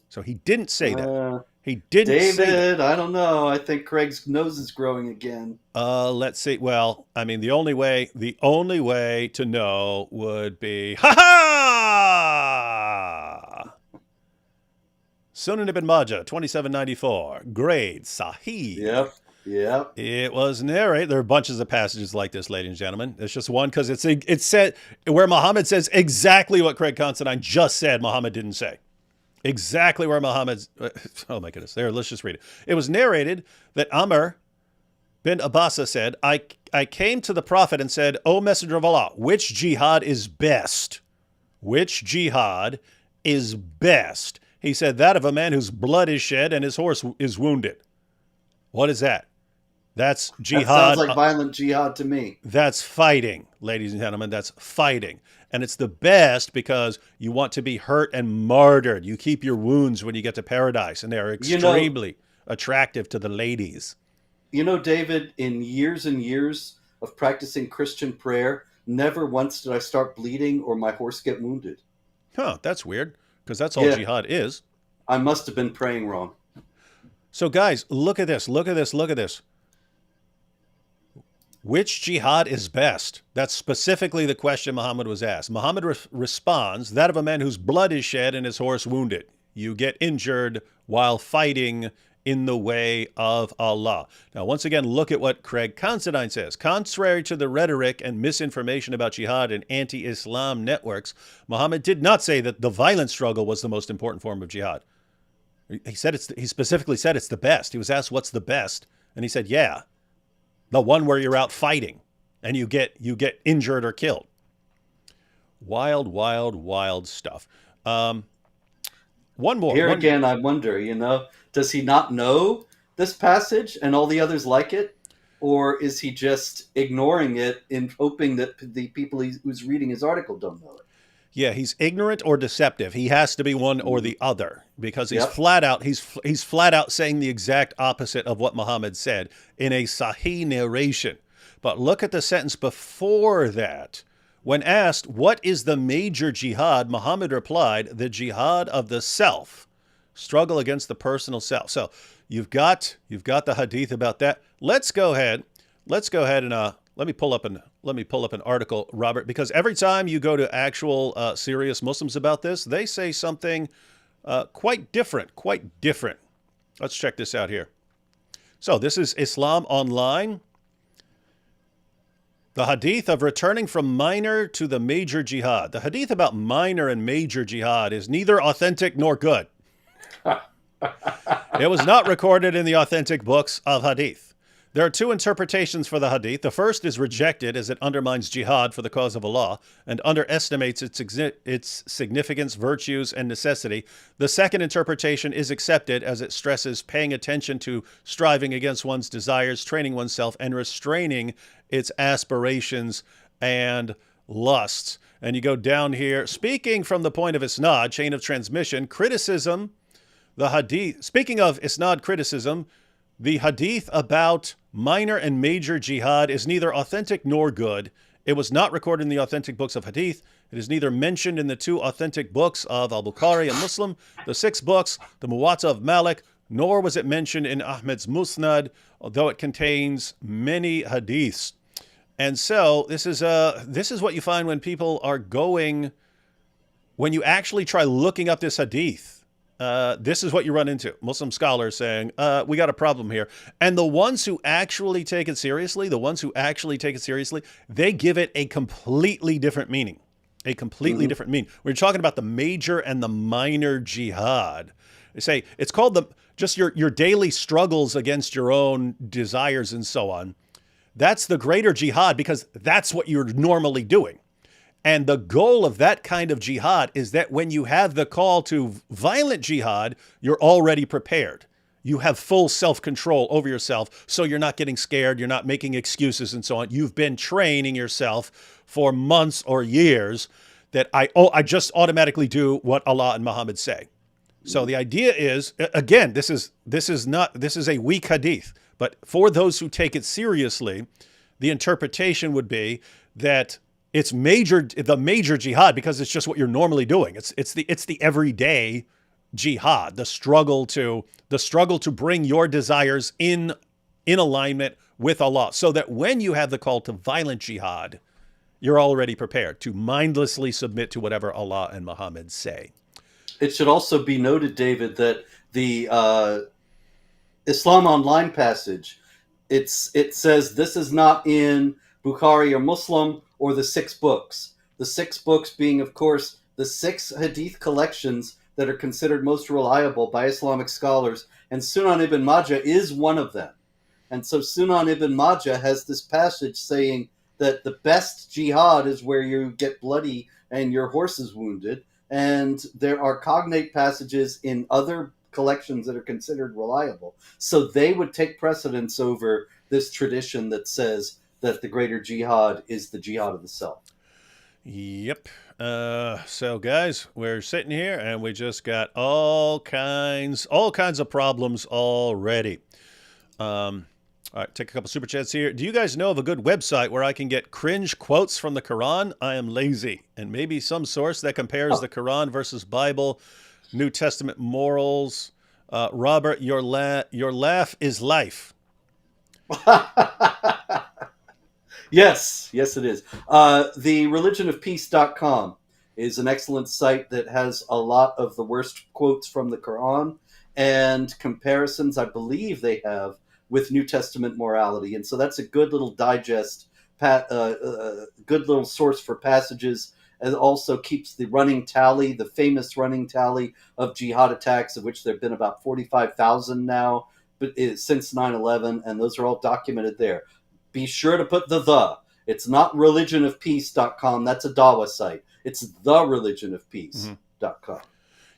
So he didn't say that. He didn't say that. David, I don't know. I think Craig's nose is growing again. Let's see. Well, I mean, the only way to know would be, Sunan Ibn Majah, 2794, grade Sahih. Yep. It was narrated. There are bunches of passages like this, ladies and gentlemen. It's just one because it's said where Muhammad says exactly what Craig Considine just said Muhammad didn't say. Exactly where Muhammad's... Oh, my goodness. There, let's just read it. It was narrated that Amr bin Abbasa said, I came to the Prophet and said, O Messenger of Allah, which jihad is best? Which jihad is best? He said, that of a man whose blood is shed and his horse is wounded. What is that? That's jihad. That sounds like violent jihad to me. That's fighting, ladies and gentlemen. That's fighting. And it's the best because you want to be hurt and martyred. You keep your wounds when you get to paradise, and they're extremely attractive to the ladies. David, in years and years of practicing Christian prayer, never once did I start bleeding or my horse get wounded. Huh, that's weird, because that's all Yeah. jihad is. I must have been praying wrong. So guys, look at this, look at this, look at this. Which jihad is best? That's specifically the question Muhammad was asked. Muhammad responds, that of a man whose blood is shed and his horse wounded. You get injured while fighting in the way of Allah. Now, once again, look at what Craig Considine says. Contrary to the rhetoric and misinformation about jihad and anti-Islam networks, Muhammad did not say that the violent struggle was the most important form of jihad. He specifically said it's the best. He was asked what's the best, and he said, yeah, the one where you're out fighting and you get injured or killed. Wild, wild, wild stuff. One more. Again, I wonder, does he not know this passage and all the others like it? Or is he just ignoring it in hoping that the people who's reading his article don't know it? Yeah, he's ignorant or deceptive. He has to be one or the other, because he's flat out saying the exact opposite of what Muhammad said in a Sahih narration. But look at the sentence before that. When asked, what is the major jihad, Muhammad replied, the jihad of the self, struggle against the personal self. So you've got the hadith about that. Let's go ahead and let me pull up an article, Robert, because every time you go to actual serious Muslims about this, they say something quite different. Let's check this out here. So this is Islam Online. The hadith of returning from minor to the major jihad. The hadith about minor and major jihad is neither authentic nor good. It was not recorded in the authentic books of hadith. There are two interpretations for the hadith. The first is rejected as it undermines jihad for the cause of Allah and underestimates its significance, virtues, and necessity. The second interpretation is accepted as it stresses paying attention to striving against one's desires, training oneself, and restraining its aspirations and lusts. And you go down here, speaking from the point of isnad, chain of transmission, criticism, the hadith. Speaking of isnad criticism, the hadith about minor and major jihad is neither authentic nor good. It was not recorded in the authentic books of hadith. It is neither mentioned in the two authentic books of Al-Bukhari and Muslim, the 6 books, the Muwatta of Malik, nor was it mentioned in Ahmed's Musnad, although it contains many hadiths. And so this is what you find when people are going, when you actually try looking up this hadith. This is what you run into. Muslim scholars saying, we got a problem here. And the ones who actually take it seriously, they give it a completely different meaning. Different meaning. We're talking about the major and the minor jihad. They say it's called just your daily struggles against your own desires and so on. That's the greater jihad because that's what you're normally doing. And the goal of that kind of jihad is that when you have the call to violent jihad, you're already prepared. You have full self-control over yourself, so you're not getting scared, you're not making excuses and so on. You've been training yourself for months or years that I just automatically do what Allah and Muhammad say. So the idea is, again, this is a weak hadith, but for those who take it seriously, the interpretation would be that it's the major jihad because it's just what you're normally doing. It's the everyday jihad, the struggle to bring your desires in alignment with Allah, so that when you have the call to violent jihad, you're already prepared to mindlessly submit to whatever Allah and Muhammad say. It should also be noted, David, that the Islam Online passage, it says this is not in Bukhari or Muslim or the 6 books. The 6 books being, of course, the 6 hadith collections that are considered most reliable by Islamic scholars, and Sunan ibn Majah is one of them. And so Sunan ibn Majah has this passage saying that the best jihad is where you get bloody and your horse is wounded, and there are cognate passages in other collections that are considered reliable. So they would take precedence over this tradition that says that the greater jihad is the jihad of the self. Yep. So guys, we're sitting here and we just got all kinds of problems already. All right, take a couple super chats here. Do you guys know of a good website where I can get cringe quotes from the Quran? I am lazy. And maybe some source that compares the Quran versus Bible, New Testament morals. Robert, your laugh is life. Yes, it is. The religionofpeace.com is an excellent site that has a lot of the worst quotes from the Quran and comparisons, I believe they have, with New Testament morality. And so that's a good little digest, good little source for passages, and also keeps the running tally, the famous running tally of jihad attacks, of which there have been about 45,000 now since 9/11, and those are all documented there. Be sure to put the. It's not religionofpeace.com. That's a Dawa site. It's thereligionofpeace.com.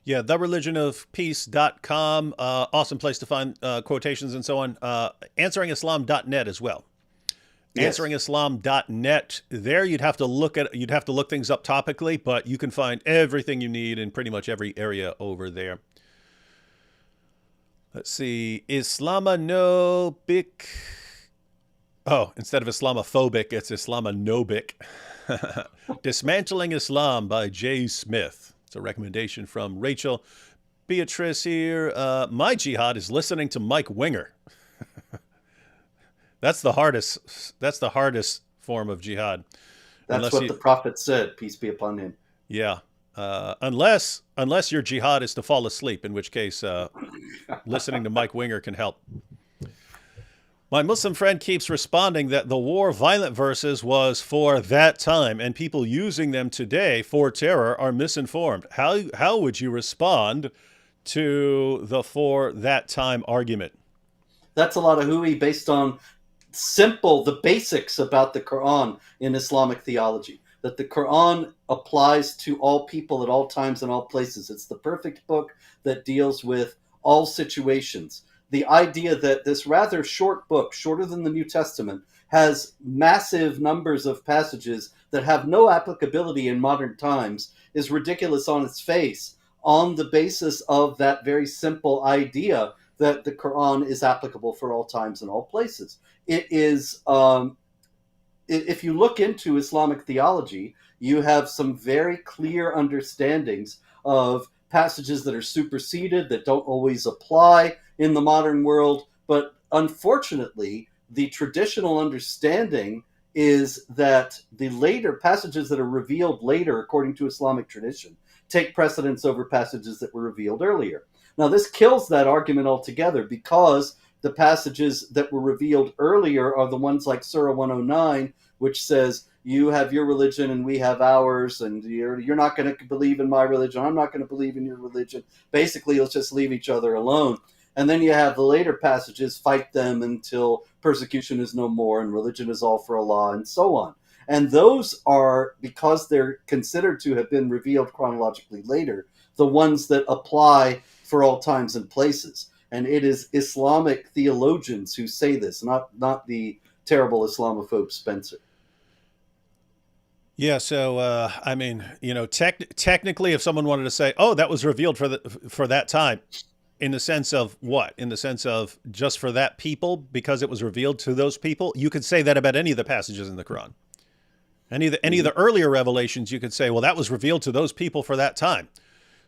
Yeah, thereligionofpeace.com. Awesome place to find quotations and so on. Answeringislam.net as well. Yes. Answeringislam.net. There you'd have to look things up topically, but you can find everything you need in pretty much every area over there. Let's see. Islamanobic. Oh, instead of Islamophobic, it's Islamanobic. Dismantling Islam by Jay Smith. It's a recommendation from Rachel. Beatrice here. My jihad is listening to Mike Winger. That's the hardest form of jihad. That's what the prophet said, peace be upon him. Yeah. Unless your jihad is to fall asleep, in which case listening to Mike Winger can help. My Muslim friend keeps responding that the war violent verses was for that time, and people using them today for terror are misinformed. How would you respond to the for that time argument? That's a lot of hooey based on the basics about the Quran in Islamic theology. That the Quran applies to all people at all times and all places. It's the perfect book that deals with all situations. The idea that this rather short book, shorter than the New Testament, has massive numbers of passages that have no applicability in modern times is ridiculous on its face, on the basis of that very simple idea that the Quran is applicable for all times and all places. It is, if you look into Islamic theology, you have some very clear understandings of passages that are superseded, that don't always apply in the modern world. But unfortunately, the traditional understanding is that the later passages that are revealed later, according to Islamic tradition, take precedence over passages that were revealed earlier. Now, this kills that argument altogether, because the passages that were revealed earlier are the ones like Surah 109, which says, you have your religion and we have ours, and you're not going to believe in my religion, I'm not going to believe in your religion. Basically, let's just leave each other alone. And then you have the later passages, fight them until persecution is no more and religion is all for Allah, and so on. And those are, because they're considered to have been revealed chronologically later, the ones that apply for all times and places. And it is Islamic theologians who say this, not the terrible Islamophobe Spencer. Yeah, so I mean, technically, if someone wanted to say, "Oh, that was revealed for that time," in the sense of what? In the sense of just for that people, because it was revealed to those people, you could say that about any of the passages in the Quran. Any of the earlier revelations, you could say, "Well, that was revealed to those people for that time."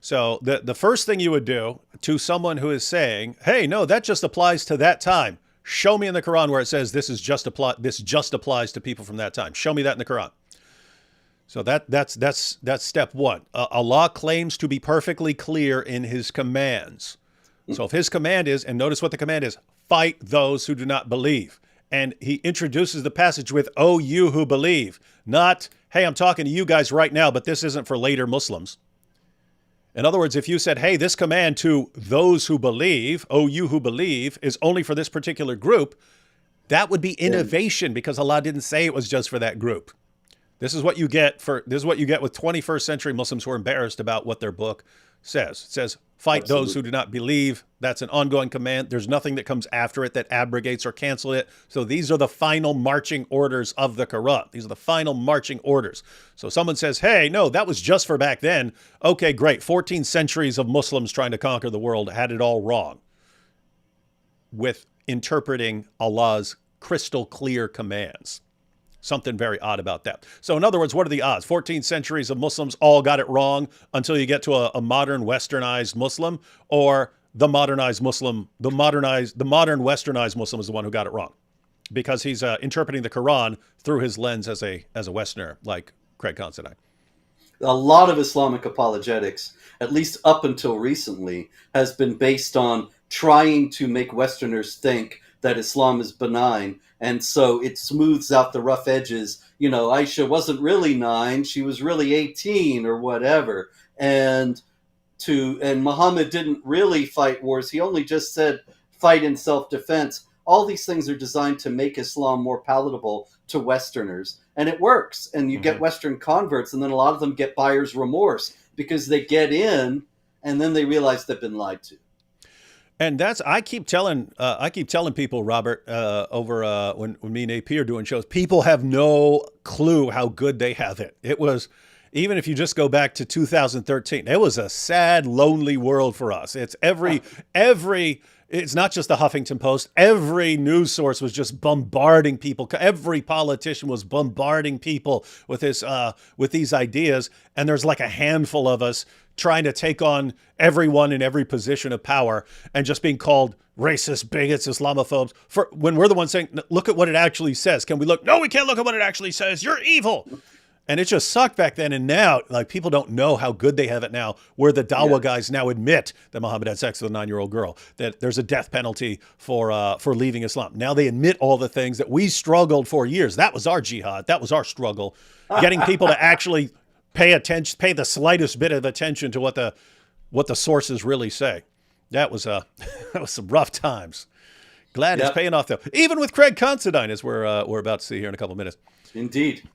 So the first thing you would do to someone who is saying, "Hey, no, that just applies to that time. Show me in the Quran where it says this just applies to people from that time. Show me that in the Quran." So that's step one. Allah claims to be perfectly clear in his commands. So if his command is, and notice what the command is, fight those who do not believe. And he introduces the passage with, "Oh, you who believe," not, "Hey, I'm talking to you guys right now, but this isn't for later Muslims." In other words, if you said, "Hey, this command to those who believe, oh, you who believe," is only for this particular group, that would be innovation, because Allah didn't say it was just for that group. This is what you get with 21st century Muslims who are embarrassed about what their book says. It says, fight those who do not believe. That's an ongoing command. There's nothing that comes after it that abrogates or cancels it. So these are the final marching orders of the Quran. These are the final marching orders. So someone says, "Hey, no, that was just for back then." Okay, great. 14 centuries of Muslims trying to conquer the world had it all wrong. With interpreting Allah's crystal clear commands. Something very odd about that. So in other words, what are the odds? 14 centuries of Muslims all got it wrong until you get to a modern westernized Muslim, or the modern westernized Muslim is the one who got it wrong because he's interpreting the Quran through his lens as a Westerner, like Craig Considine. A lot of Islamic apologetics, at least up until recently, has been based on trying to make Westerners think that Islam is benign, and so it smooths out the rough edges. You know, Aisha wasn't really 9, she was really 18 or whatever. And Muhammad didn't really fight wars. He only just said fight in self-defense. All these things are designed to make Islam more palatable to Westerners, and it works. And you get Western converts, and then a lot of them get buyer's remorse because they get in and then they realize they've been lied to. And that's I keep telling people, Robert, over when me and AP are doing shows, people have no clue how good they have it. It was, even if you just go back to 2013, it was a sad, lonely world for us. It's it's not just the Huffington Post. Every news source was just bombarding people. Every politician was bombarding people with these ideas. And there's like a handful of us trying to take on everyone in every position of power and just being called racist, bigots, Islamophobes when we're the ones saying, look at what it actually says. Can we look? No, we can't look at what it actually says. You're evil. And it just sucked back then. And now, like, people don't know how good they have it now, where the Dawa guys now admit that Muhammad had sex with a 9-year-old girl, that there's a death penalty for leaving Islam. Now they admit all the things that we struggled for years. That was our jihad. That was our struggle, getting people to actually pay the slightest bit of attention to what the sources really say. That was some rough times. Glad it's paying off though. Even with Craig Considine, as we're about to see here in a couple of minutes. Indeed.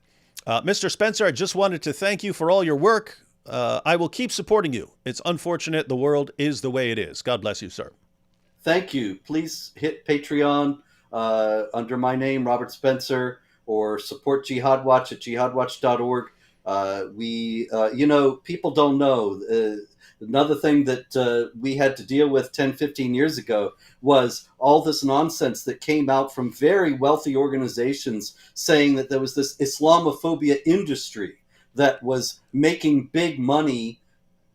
Mr. Spencer, I just wanted to thank you for all your work. I will keep supporting you. It's unfortunate the world is the way it is. God bless you, sir. Thank you. Please hit Patreon under my name, Robert Spencer, or support Jihad Watch at jihadwatch.org. People don't know. Another thing that we had to deal with 10, 15 years ago was all this nonsense that came out from very wealthy organizations saying that there was this Islamophobia industry that was making big money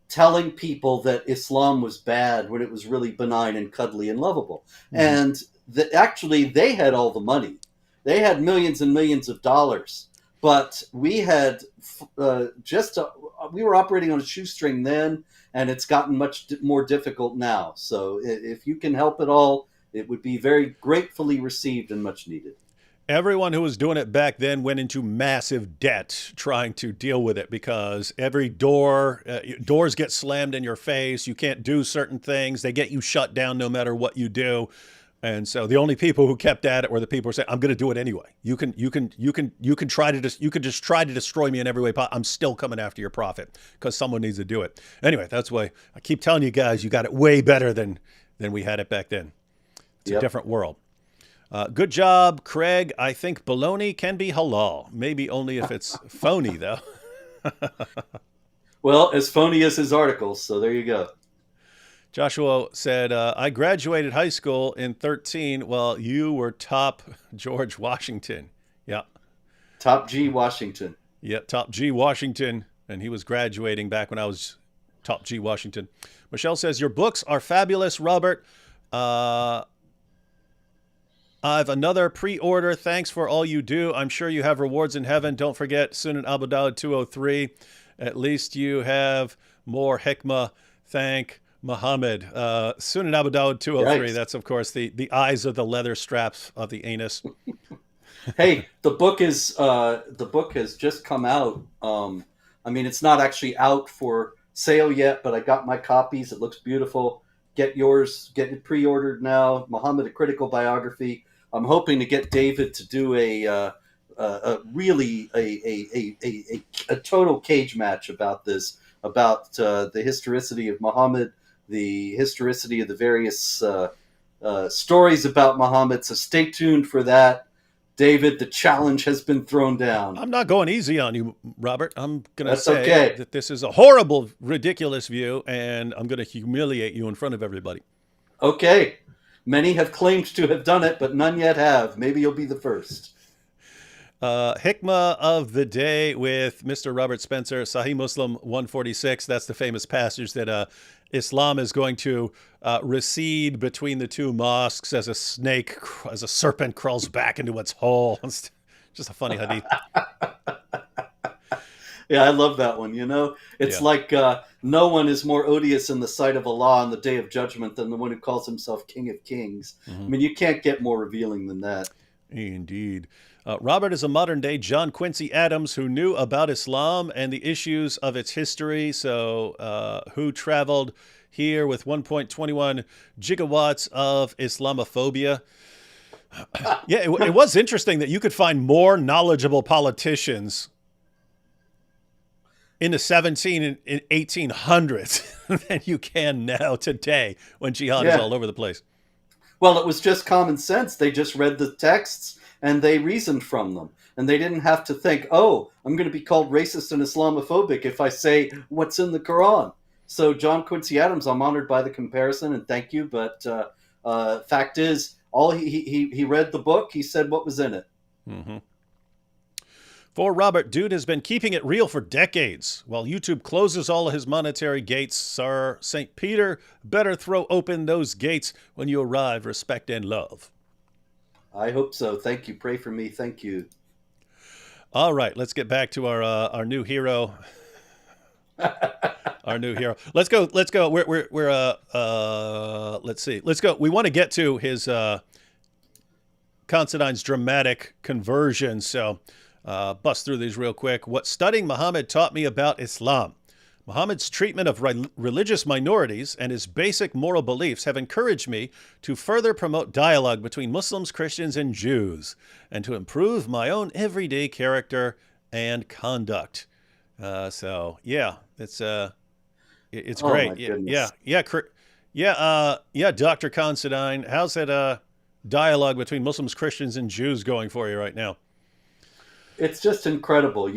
telling people that Islam was bad when it was really benign and cuddly and lovable. And that actually they had all the money. They had millions and millions of dollars. But we had we were operating on a shoestring then, and it's gotten much more difficult now. So if you can help at all, it would be very gratefully received and much needed. Everyone who was doing it back then went into massive debt trying to deal with it because every doors get slammed in your face. You can't do certain things. They get you shut down no matter what you do. And so the only people who kept at it were the people who said, "I'm going to do it anyway. You can just try to destroy me in every way possible. I'm still coming after your profit because someone needs to do it." Anyway, that's why I keep telling you guys, you got it way better than we had it back then. It's a different world. Good job, Craig. I think baloney can be halal. Maybe only if it's phony, though. Well, as phony as his articles, so there you go. Joshua said, I graduated high school in 13 while you were top George Washington. Yeah. Top G Washington. Yeah, top G Washington. And he was graduating back when I was top G Washington. Michelle says, your books are fabulous, Robert. I've another pre-order. Thanks for all you do. I'm sure you have rewards in heaven. Don't forget Sunan Abu Dawud 203. At least you have more hikmah. Thank Muhammad. Sunan Abu Dawud 203. Right. That's, of course, the eyes of the leather straps of the anus. Hey, the book has just come out. I mean, it's not actually out for sale yet, but I got my copies. It looks beautiful. Get yours. Get it pre-ordered now. Muhammad, a critical biography. I'm hoping to get David to do a total cage match about this, about the historicity of Muhammad, the historicity of the various stories about Muhammad. So stay tuned for that. David, the challenge has been thrown down. I'm not going easy on you, Robert. I'm going to say that this is a horrible, ridiculous view, and I'm going to humiliate you in front of everybody. Okay. Many have claimed to have done it, but none yet have. Maybe you'll be the first. Hikmah of the day with Mr. Robert Spencer, Sahih Muslim 146. That's the famous passage that Islam is going to recede between the two mosques as a serpent crawls back into its hole. It's just a funny hadith. Yeah, I love that one. It's like no one is more odious in the sight of Allah on the day of judgment than the one who calls himself King of Kings. Mm-hmm. I mean, you can't get more revealing than that. Indeed. Robert is a modern-day John Quincy Adams who knew about Islam and the issues of its history. So who traveled here with 1.21 gigawatts of Islamophobia. Yeah, it was interesting that you could find more knowledgeable politicians in the 1800s than you can now today when jihad is all over the place. Well, it was just common sense. They just read the texts and they reasoned from them. And they didn't have to think, oh, I'm going to be called racist and Islamophobic if I say what's in the Quran. So John Quincy Adams, I'm honored by the comparison and thank you. But fact is, all he read the book. He said what was in it. Mm-hmm. For Robert, dude has been keeping it real for decades. While YouTube closes all of his monetary gates, Sir St. Peter better throw open those gates when you arrive. Respect and love. I hope so. Thank you. Pray for me. Thank you. All right, let's get back to our new hero. Our new hero. Let's go. Let's see. Let's go. We want to get to his Considine's dramatic conversion. So bust through these real quick. What studying Muhammad taught me about Islam. Muhammad's treatment of religious minorities and his basic moral beliefs have encouraged me to further promote dialogue between Muslims, Christians, and Jews, and to improve my own everyday character and conduct. So yeah, it's great. Dr. Considine, how's that dialogue between Muslims, Christians, and Jews going for you right now? It's just incredible.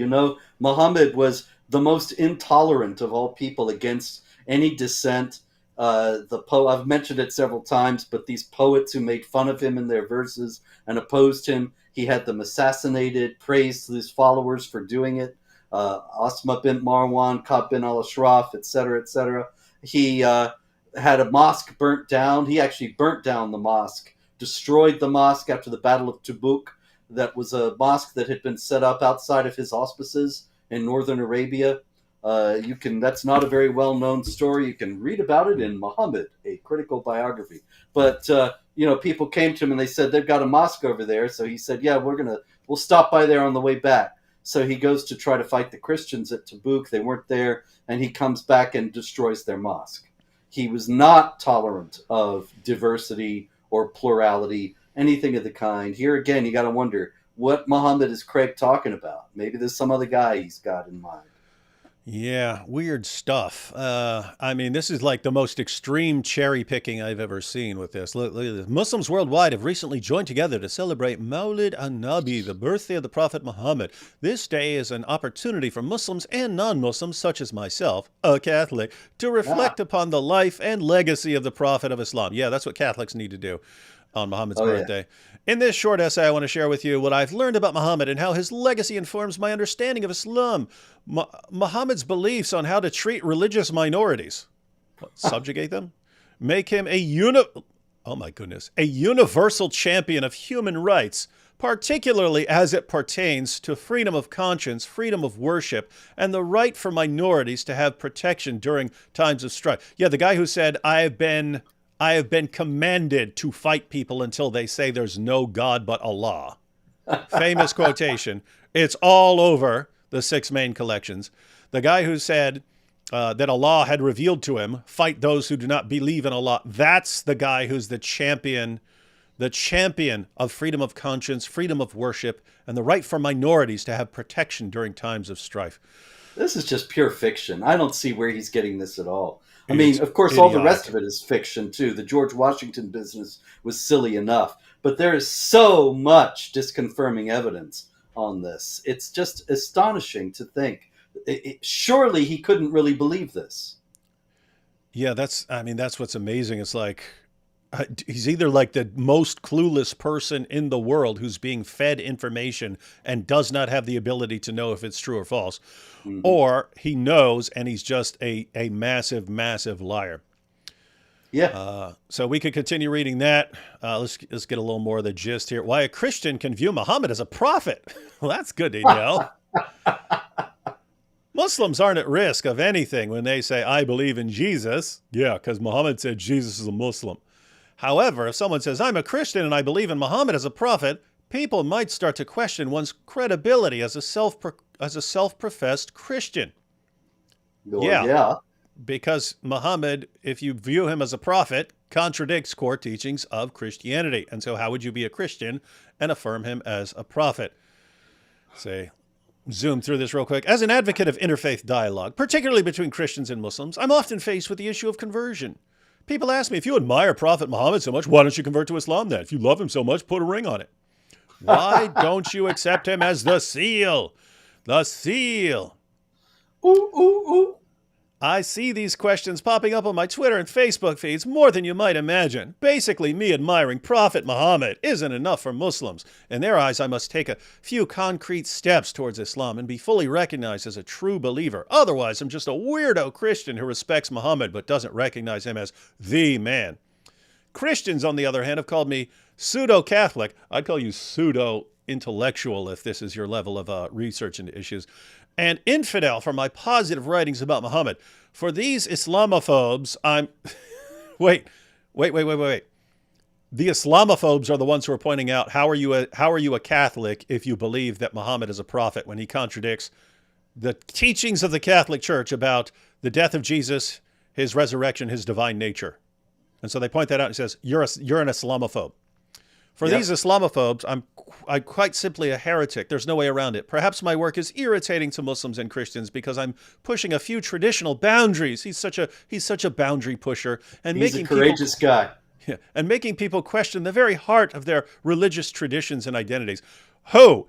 Muhammad was the most intolerant of all people against any dissent. I've mentioned it several times, but these poets who made fun of him in their verses and opposed him, he had them assassinated, praised his followers for doing it. Asma bint Marwan, Ka'b bin al-Ashraf, etc., etc. He had a mosque burnt down. He actually burnt down the mosque, destroyed the mosque after the Battle of Tabuk. That was a mosque that had been set up outside of his auspices in northern Arabia. That's not a very well-known story. You can read about it in Muhammad, a critical biography. But people came to him and they said they've got a mosque over there. So he said, "Yeah, we'll stop by there on the way back." So he goes to try to fight the Christians at Tabuk. They weren't there, and he comes back and destroys their mosque. He was not tolerant of diversity or plurality, anything of the kind. Here again, you got to wonder, what Muhammad is Craig talking about? Maybe there's some other guy he's got in mind. Yeah, weird stuff. This is like the most extreme cherry picking I've ever seen with this. Look at this. Muslims worldwide have recently joined together to celebrate Mawlid an-Nabi, the birthday of the Prophet Muhammad. This day is an opportunity for Muslims and non-Muslims, such as myself, a Catholic, to reflect upon the life and legacy of the Prophet of Islam. Yeah, that's what Catholics need to do on Muhammad's birthday. Yeah. In this short essay, I want to share with you what I've learned about Muhammad and how his legacy informs my understanding of Islam. Muhammad's beliefs on how to treat religious minorities, subjugate them, make him a universal champion of human rights, particularly as it pertains to freedom of conscience, freedom of worship, and the right for minorities to have protection during times of strife. Yeah, the guy who said, I have been commanded to fight people until they say there's no God but Allah. Famous quotation. It's all over the 6 main collections. The guy who said that Allah had revealed to him, fight those who do not believe in Allah. That's the guy who's the champion of freedom of conscience, freedom of worship, and the right for minorities to have protection during times of strife. This is just pure fiction. I don't see where he's getting this at all. I mean, of course, all the rest of it is fiction, too. The George Washington business was silly enough. But there is so much disconfirming evidence on this. It's just astonishing to think. Surely he couldn't really believe this. Yeah, that's what's amazing. It's like, he's either like the most clueless person in the world who's being fed information and does not have the ability to know if it's true or false, or he knows and he's just a massive, massive liar. Yeah. So we could continue reading that. Let's get a little more of the gist here. Why a Christian can view Muhammad as a prophet. Well, that's good to know. Muslims aren't at risk of anything when they say, I believe in Jesus. Yeah, because Muhammad said Jesus is a Muslim. However, if someone says, I'm a Christian and I believe in Muhammad as a prophet, people might start to question one's credibility as a self-professed Christian. Well, yeah. Because Muhammad, if you view him as a prophet, contradicts core teachings of Christianity. And so how would you be a Christian and affirm him as a prophet? Say, zoom through this real quick. As an advocate of interfaith dialogue, particularly between Christians and Muslims, I'm often faced with the issue of conversion. People ask me, if you admire Prophet Muhammad so much, why don't you convert to Islam then? If you love him so much, put a ring on it. Why don't you accept him as the seal? The seal. Ooh, ooh, ooh. I see these questions popping up on my Twitter and Facebook feeds more than you might imagine. Basically, me admiring Prophet Muhammad isn't enough for Muslims. In their eyes, I must take a few concrete steps towards Islam and be fully recognized as a true believer. Otherwise, I'm just a weirdo Christian who respects Muhammad but doesn't recognize him as the man. Christians, on the other hand, have called me pseudo-Catholic. I'd call you pseudo-intellectual if this is your level of research into issues. And infidel for my positive writings about Muhammad. For these Islamophobes, I'm... Wait. The Islamophobes are the ones who are pointing out, how are you a Catholic if you believe that Muhammad is a prophet when he contradicts the teachings of the Catholic Church about the death of Jesus, his resurrection, his divine nature. And so they point that out and says, you're an Islamophobe. For these Islamophobes, I'm quite simply a heretic. There's no way around it. Perhaps my work is irritating to Muslims and Christians because I'm pushing a few traditional boundaries. He's such a boundary pusher, and he's a courageous guy. Yeah, and making people question the very heart of their religious traditions and identities. Who's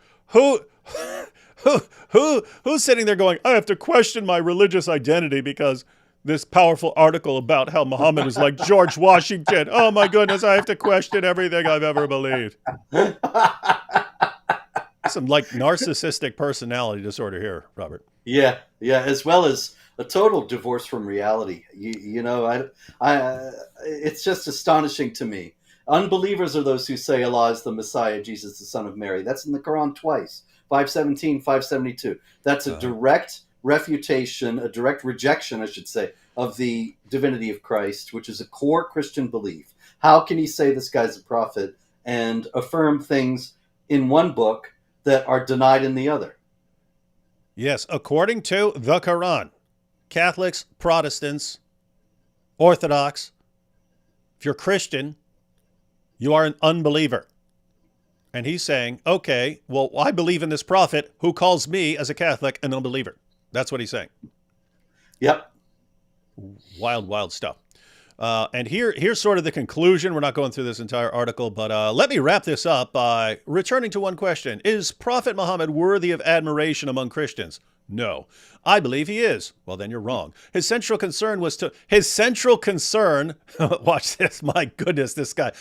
sitting there going, I have to question my religious identity because this powerful article about how Muhammad is like George Washington. Oh my goodness, I have to question everything I've ever believed. Some like narcissistic personality disorder here, Robert. Yeah, as well as a total divorce from reality. It's just astonishing to me. Unbelievers are those who say Allah is the Messiah, Jesus the Son of Mary. That's in the Quran twice, 517, 572. That's a direct refutation, a direct rejection, I should say, of the divinity of Christ, which is a core Christian belief. How can he say this guy's a prophet and affirm things in one book that are denied in the other? Yes, according to the Quran, Catholics, Protestants, Orthodox, if you're Christian, you are an unbeliever. And he's saying, okay, well, I believe in this prophet who calls me as a Catholic an unbeliever. That's what he's saying. Yep. Wild, wild stuff. And here's sort of the conclusion. We're not going through this entire article, but let me wrap this up by returning to one question. Is Prophet Muhammad worthy of admiration among Christians? No. I believe he is. Well, then you're wrong. His central concern, watch this, my goodness, this guy.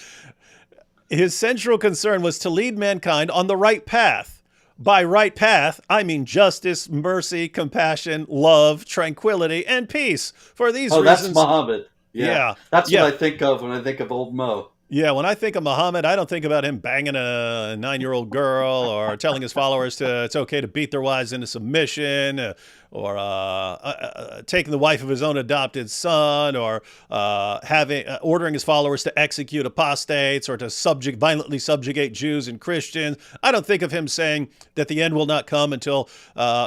His central concern was to lead mankind on the right path. By right path, I mean justice, mercy, compassion, love, tranquility, and peace. For these reasons... that's Muhammad. Yeah. That's what I think of when I think of old Mo. Yeah, when I think of Muhammad, I don't think about him banging a 9-year-old girl or telling his followers it's okay to beat their wives into submission, or taking the wife of his own adopted son, or ordering his followers to execute apostates or to violently subjugate Jews and Christians. I don't think of him saying that the end will not come until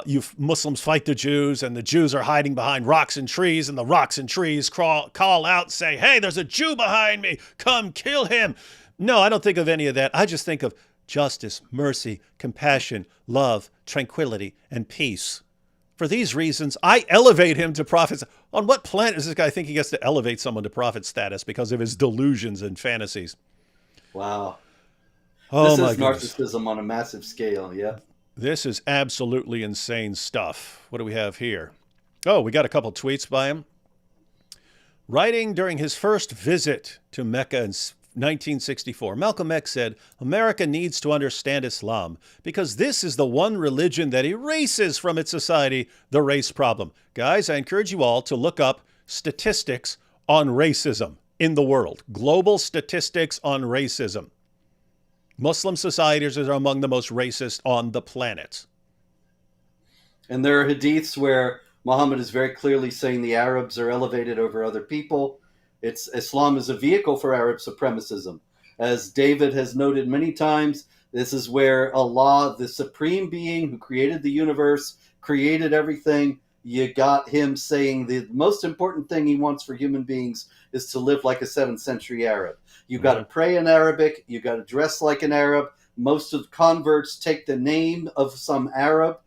you Muslims fight the Jews and the Jews are hiding behind rocks and trees, and the rocks and trees call out and say, hey, there's a Jew behind me, come kill him. No, I don't think of any of that. I just think of justice, mercy, compassion, love, tranquility, and peace. For these reasons, I elevate him to prophet. On what planet does this guy think he gets to elevate someone to prophet status because of his delusions and fantasies? Wow. Oh, this my is goodness. narcissism on a massive scale, yeah. This is absolutely insane stuff. What do we have here? Oh, we got a couple tweets by him. Writing during his first visit to Mecca 1964, Malcolm X said, America needs to understand Islam because this is the one religion that erases from its society the race problem. Guys, I encourage you all to look up statistics on racism in the world. Global statistics on racism. Muslim societies are among the most racist on the planet. And there are hadiths where Muhammad is very clearly saying the Arabs are elevated over other people. Islam is a vehicle for Arab supremacism. As David has noted many times, this is where Allah, the supreme being who created the universe, created everything. You got him saying the most important thing he wants for human beings is to live like a 7th century Arab. You got to pray in Arabic. You got to dress like an Arab. Most of the converts take the name of some Arab.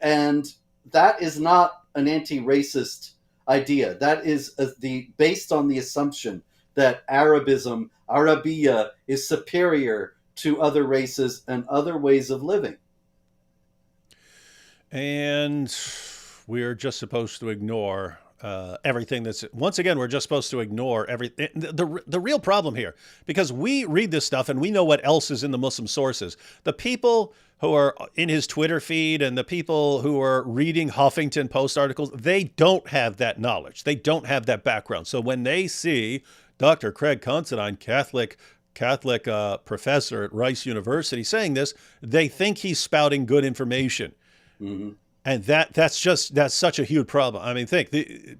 And that is not an anti-racist idea. That is based on the assumption that Arabism, Arabiya, is superior to other races and other ways of living. And we're just supposed to ignore everything that's... Once again, we're just supposed to ignore everything. The real problem here, because we read this stuff and we know what else is in the Muslim sources. The people who are in his Twitter feed and the people who are reading Huffington Post articles, they don't have that knowledge. They don't have that background. So when they see Dr. Craig Considine, Catholic professor at Rice University, saying this, they think he's spouting good information. Mm-hmm. And that's such a huge problem. I mean,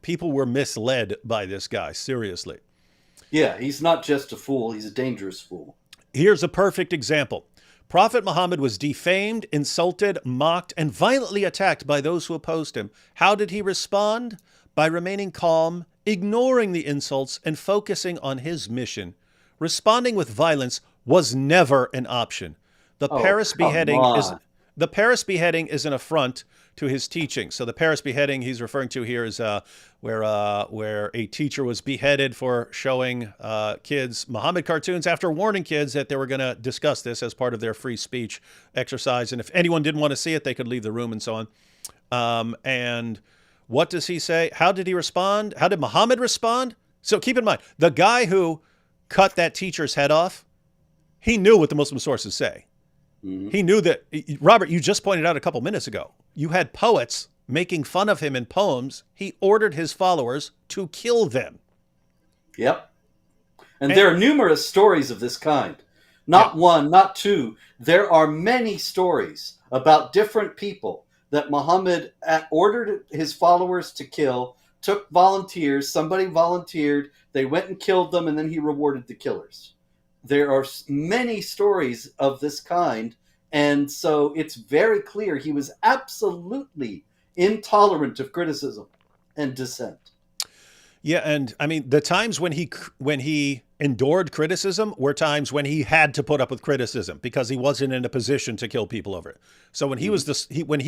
people were misled by this guy, seriously. Yeah, he's not just a fool, he's a dangerous fool. Here's a perfect example. Prophet Muhammad was defamed, insulted, mocked, and violently attacked by those who opposed him. How did he respond? By remaining calm, ignoring the insults, and focusing on his mission. Responding with violence was never an option. The Paris beheading is an affront to his teaching. So the Paris beheading he's referring to here is where a teacher was beheaded for showing kids Muhammad cartoons after warning kids that they were going to discuss this as part of their free speech exercise. And if anyone didn't want to see it, they could leave the room and so on. And what does he say? How did he respond? How did Muhammad respond? So keep in mind, the guy who cut that teacher's head off, he knew what the Muslim sources say. Mm-hmm. He knew that, Robert, you just pointed out a couple minutes ago, you had poets making fun of him in poems. He ordered his followers to kill them. Yep. And there are numerous stories of this kind. Not one, not two. There are many stories about different people that Muhammad ordered his followers to kill, took volunteers, somebody volunteered, they went and killed them, and then he rewarded the killers. There are many stories of this kind, and so it's very clear he was absolutely intolerant of criticism and dissent. Yeah, and I mean, the times when he endured criticism were times when he had to put up with criticism because he wasn't in a position to kill people over it. So when when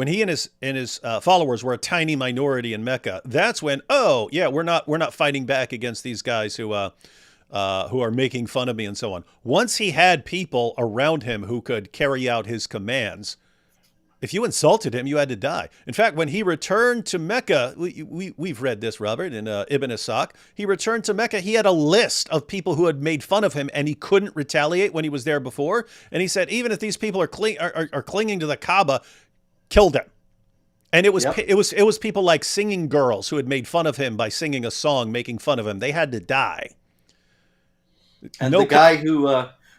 he and his followers were a tiny minority in Mecca, that's when we're not fighting back against these guys who are making fun of me and so on. Once he had people around him who could carry out his commands, if you insulted him, you had to die. In fact, when he returned to Mecca, we've read this, Robert, in Ibn Ishaq. He returned to Mecca. He had a list of people who had made fun of him, and he couldn't retaliate when he was there before. And he said, even if these people are clinging to the Kaaba, kill them. And it was people like singing girls who had made fun of him by singing a song, making fun of him. They had to die. And the guy who,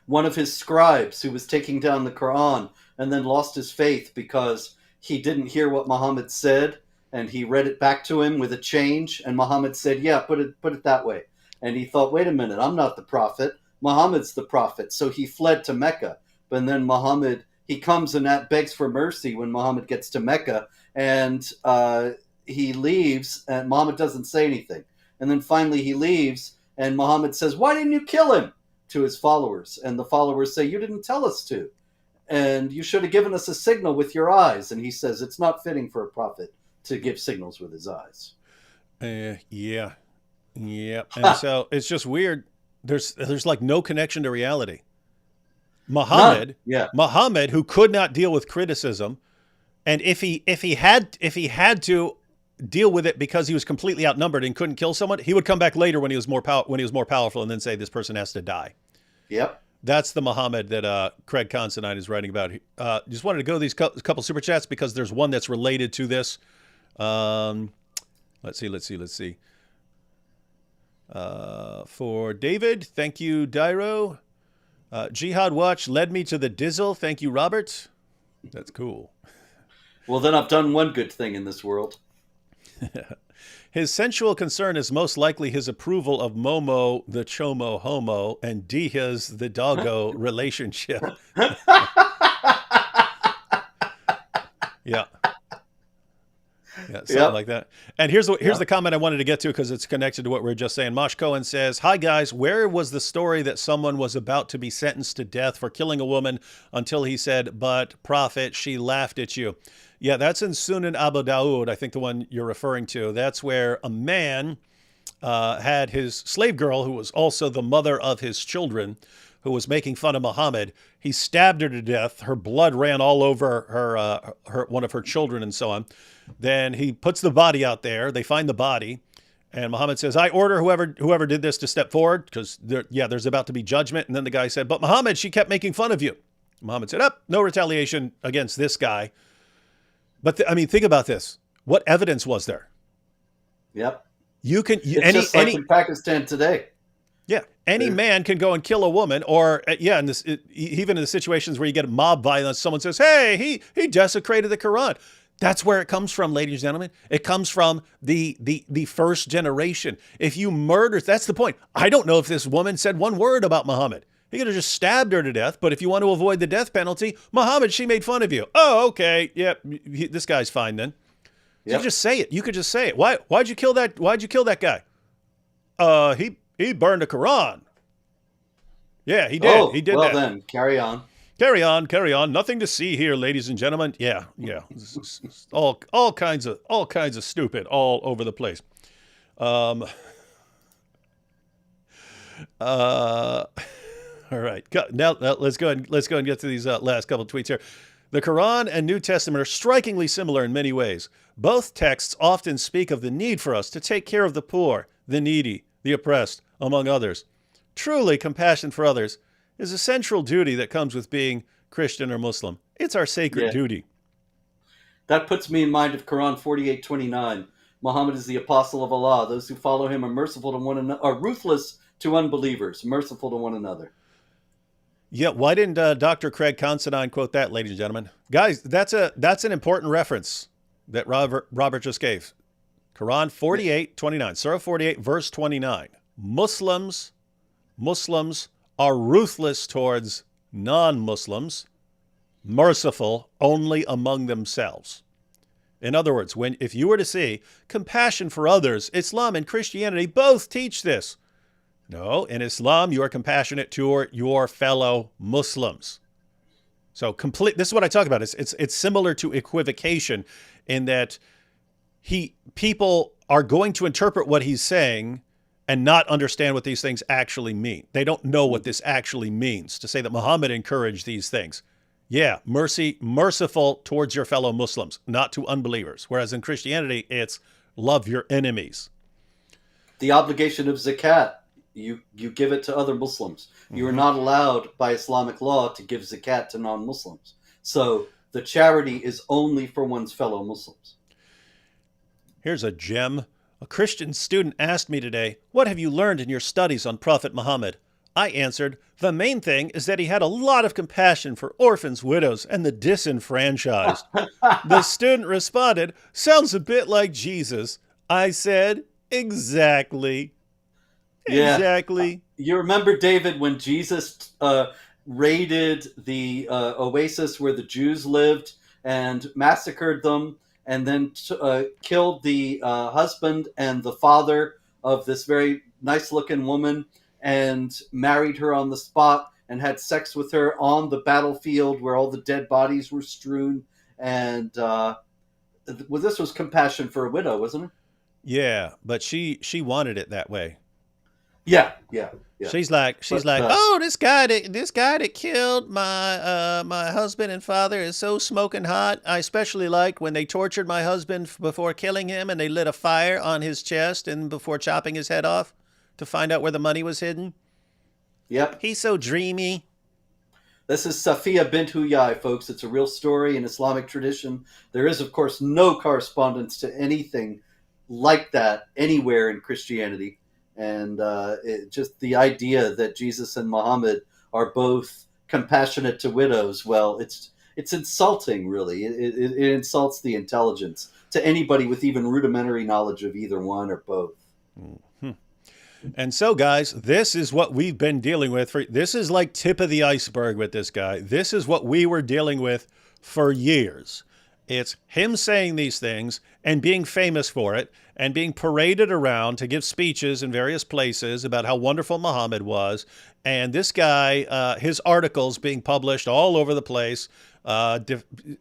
one of his scribes who was taking down the Quran and then lost his faith because he didn't hear what Muhammad said, and he read it back to him with a change, and Muhammad said, yeah, put it that way. And he thought, wait a minute, I'm not the prophet. Muhammad's the prophet. So he fled to Mecca. But then he comes and begs for mercy when Muhammad gets to Mecca, and he leaves, and Muhammad doesn't say anything. And then finally he leaves, and Muhammad says, why didn't you kill him? To his followers. And the followers say, you didn't tell us to. And you should have given us a signal with your eyes. And he says, it's not fitting for a prophet to give signals with his eyes. Yeah. And so it's just weird. There's like no connection to reality. Muhammad, who could not deal with criticism, and if he had to, deal with it because he was completely outnumbered and couldn't kill someone, he would come back later when he was more powerful and then say this person has to die. Yep. That's the Muhammad that Craig Considine is writing about. Just wanted to go these couple super chats because there's one that's related to this. Let's see. For David, thank you, Dairo. Jihad Watch led me to the Dizzle. Thank you, Robert. That's cool. Well, then I've done one good thing in this world. His sensual concern is most likely his approval of Momo, the Chomo homo, and Diaz, the doggo relationship. Yeah. Yeah, something like that. And here's the comment I wanted to get to because it's connected to what we were just saying. Mosh Cohen says, "Hi guys, where was the story that someone was about to be sentenced to death for killing a woman until he said, 'But prophet, she laughed at you'?" Yeah, that's in Sunan Abu Dawud, I think the one you're referring to. That's where a man had his slave girl, who was also the mother of his children, who was making fun of Muhammad. He stabbed her to death. Her blood ran all over her one of her children and so on. Then he puts the body out there. They find the body. And Muhammad says, "I order whoever did this to step forward because there's about to be judgment." And then the guy said, "But Muhammad, she kept making fun of you." Muhammad said, "No retaliation against this guy." But think about this. What evidence was there? Yep. It's just like in Pakistan today. Yeah, any man can go and kill a woman, or even in the situations where you get mob violence, someone says, "Hey, he desecrated the Quran." That's where it comes from, ladies and gentlemen. It comes from the first generation. If you murder, that's the point. I don't know if this woman said one word about Muhammad. He could have just stabbed her to death, but if you want to avoid the death penalty, Muhammad, she made fun of you. Oh, okay, yeah, this guy's fine then. Yep. You just say it. You could just say it. Why'd you kill that? Why'd you kill that guy? He burned the Quran. Yeah, he did. He did that. Well then, carry on. Carry on. Nothing to see here, ladies and gentlemen. Yeah. all kinds of stupid all over the place. All right. Now let's go and get to these last couple of tweets here. The Quran and New Testament are strikingly similar in many ways. Both texts often speak of the need for us to take care of the poor, the needy, the oppressed, among others. Truly, compassion for others is a central duty that comes with being Christian or Muslim. It's our sacred duty. That puts me in mind of Quran 48:29. Muhammad is the apostle of Allah. Those who follow him are merciful to one another, are ruthless to unbelievers, merciful to one another. Yeah, why didn't Dr. Craig Considine quote that, ladies and gentlemen? Guys, that's an important reference that Robert just gave. Quran 48:29, Surah 48, verse 29. Muslims are ruthless towards non-Muslims, merciful only among themselves. In other words, if you were to see compassion for others, Islam and Christianity both teach this. No, in Islam, you are compassionate to your fellow Muslims. So this is what I talk about. It's similar to equivocation in that people are going to interpret what he's saying and not understand what these things actually mean. They don't know what this actually means. To say that Muhammad encouraged these things. Yeah, merciful towards your fellow Muslims, not to unbelievers. Whereas in Christianity, it's love your enemies. The obligation of zakat. You give it to other Muslims. You are not allowed by Islamic law to give zakat to non-Muslims. So the charity is only for one's fellow Muslims. Here's a gem. A Christian student asked me today, "What have you learned in your studies on Prophet Muhammad?" I answered, "The main thing is that he had a lot of compassion for orphans, widows, and the disenfranchised." The student responded, "Sounds a bit like Jesus." I said, "Exactly." Yeah. Exactly. You remember, David, when Jesus raided the oasis where the Jews lived and massacred them and then killed the husband and the father of this very nice-looking woman and married her on the spot and had sex with her on the battlefield where all the dead bodies were strewn. And this was compassion for a widow, wasn't it? Yeah, but she wanted it that way. Yeah. Yeah. She's like, oh, this guy that killed my my husband and father is so smoking hot. I especially like when they tortured my husband before killing him, and they lit a fire on his chest and before chopping his head off to find out where the money was hidden. Yep. He's so dreamy. This is Safiya bint Huyai, folks. It's a real story in Islamic tradition. There is, of course, no correspondence to anything like that anywhere in Christianity. And just the idea that Jesus and Muhammad are both compassionate to widows, well, it's insulting, really. It insults the intelligence to anybody with even rudimentary knowledge of either one or both. Mm-hmm. And so, guys, this is what we've been dealing with. This is like tip of the iceberg with this guy. This is what we were dealing with for years. It's him saying these things and being famous for it and being paraded around to give speeches in various places about how wonderful Muhammad was. And this guy, his articles being published all over the place,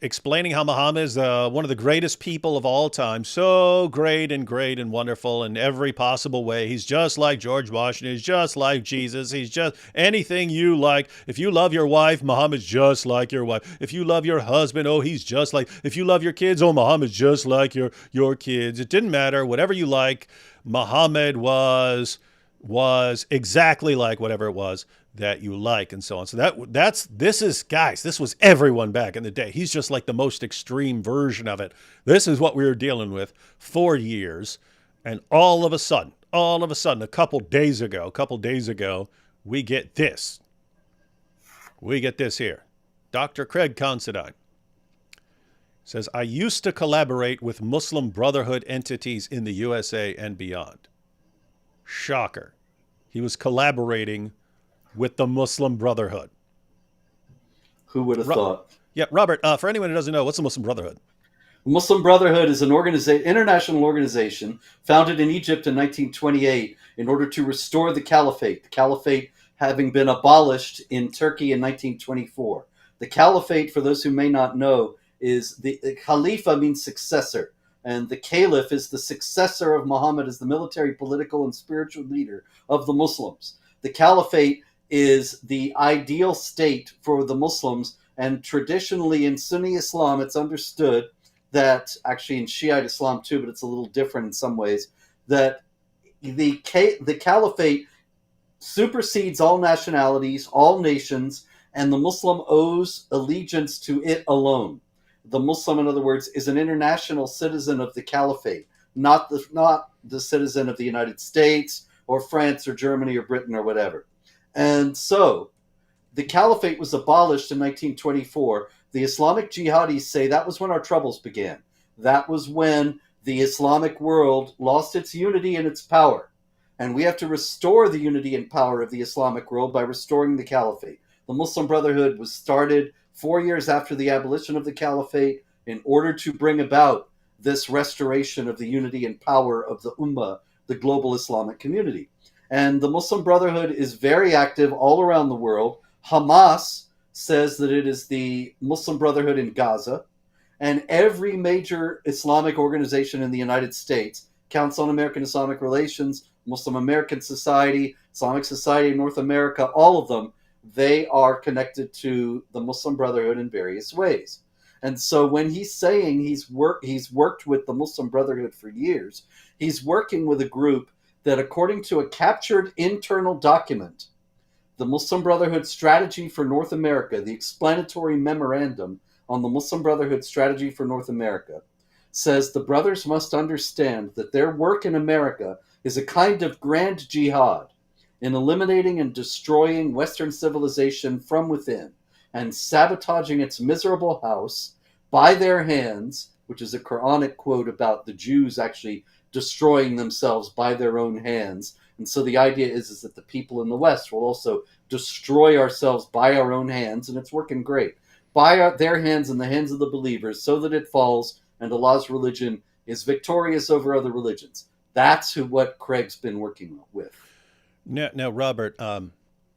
explaining how Muhammad is one of the greatest people of all time. So great and wonderful in every possible way. He's just like George Washington. He's just like Jesus. He's just anything you like. If you love your wife, Muhammad's just like your wife. If you love your husband, oh, he's just like. If you love your kids, oh, Muhammad's just like your kids. It didn't matter. Whatever you like, Muhammad was exactly like whatever it was that you like, and so on. So this was everyone back in the day. He's just like the most extreme version of it. This is what we were dealing with for years, and all of a sudden, a couple days ago, we get this. We get this here. Dr. Craig Considine says, I used to collaborate with Muslim Brotherhood entities in the USA and beyond. Shocker. He was collaborating with the Muslim Brotherhood. Who would have thought? Yeah, Robert, for anyone who doesn't know, what's the Muslim Brotherhood? The Muslim Brotherhood is an international organization founded in Egypt in 1928 in order to restore the caliphate. The caliphate having been abolished in Turkey in 1924. The caliphate, for those who may not know, is the Khalifa means successor. And the Caliph is the successor of Muhammad as the military, political, and spiritual leader of the Muslims. The Caliphate is the ideal state for the Muslims, and traditionally in Sunni Islam, it's understood that, actually in Shiite Islam too, but it's a little different in some ways, that the Caliphate supersedes all nationalities, all nations, and the Muslim owes allegiance to it alone. The Muslim, in other words, is an international citizen of the Caliphate, not the citizen of the United States or France or Germany or Britain or whatever. And so the Caliphate was abolished in 1924. The Islamic jihadis say that was when our troubles began. That was when the Islamic world lost its unity and its power. And we have to restore the unity and power of the Islamic world by restoring the Caliphate. The Muslim Brotherhood was started 4 years after the abolition of the Caliphate in order to bring about this restoration of the unity and power of the Ummah, the global Islamic community. And the Muslim Brotherhood is very active all around the world. Hamas says that it is the Muslim Brotherhood in Gaza. And every major Islamic organization in the United States, Council on American Islamic Relations, Muslim American Society, Islamic Society of North America, all of them, they are connected to the Muslim Brotherhood in various ways. And so when he's saying he's worked with the Muslim Brotherhood for years, he's working with a group that, according to a captured internal document, the Muslim Brotherhood Strategy for North America, the explanatory memorandum on the Muslim Brotherhood Strategy for North America, says the brothers must understand that their work in America is a kind of grand jihad in eliminating and destroying Western civilization from within and sabotaging its miserable house by their hands, which is a Quranic quote about the Jews actually destroying themselves by their own hands. And so the idea is that the people in the West will also destroy ourselves by our own hands, and it's working great, by their hands and the hands of the believers, so that it falls and Allah's religion is victorious over other religions. That's what Craig's been working with. Now, Robert, I'm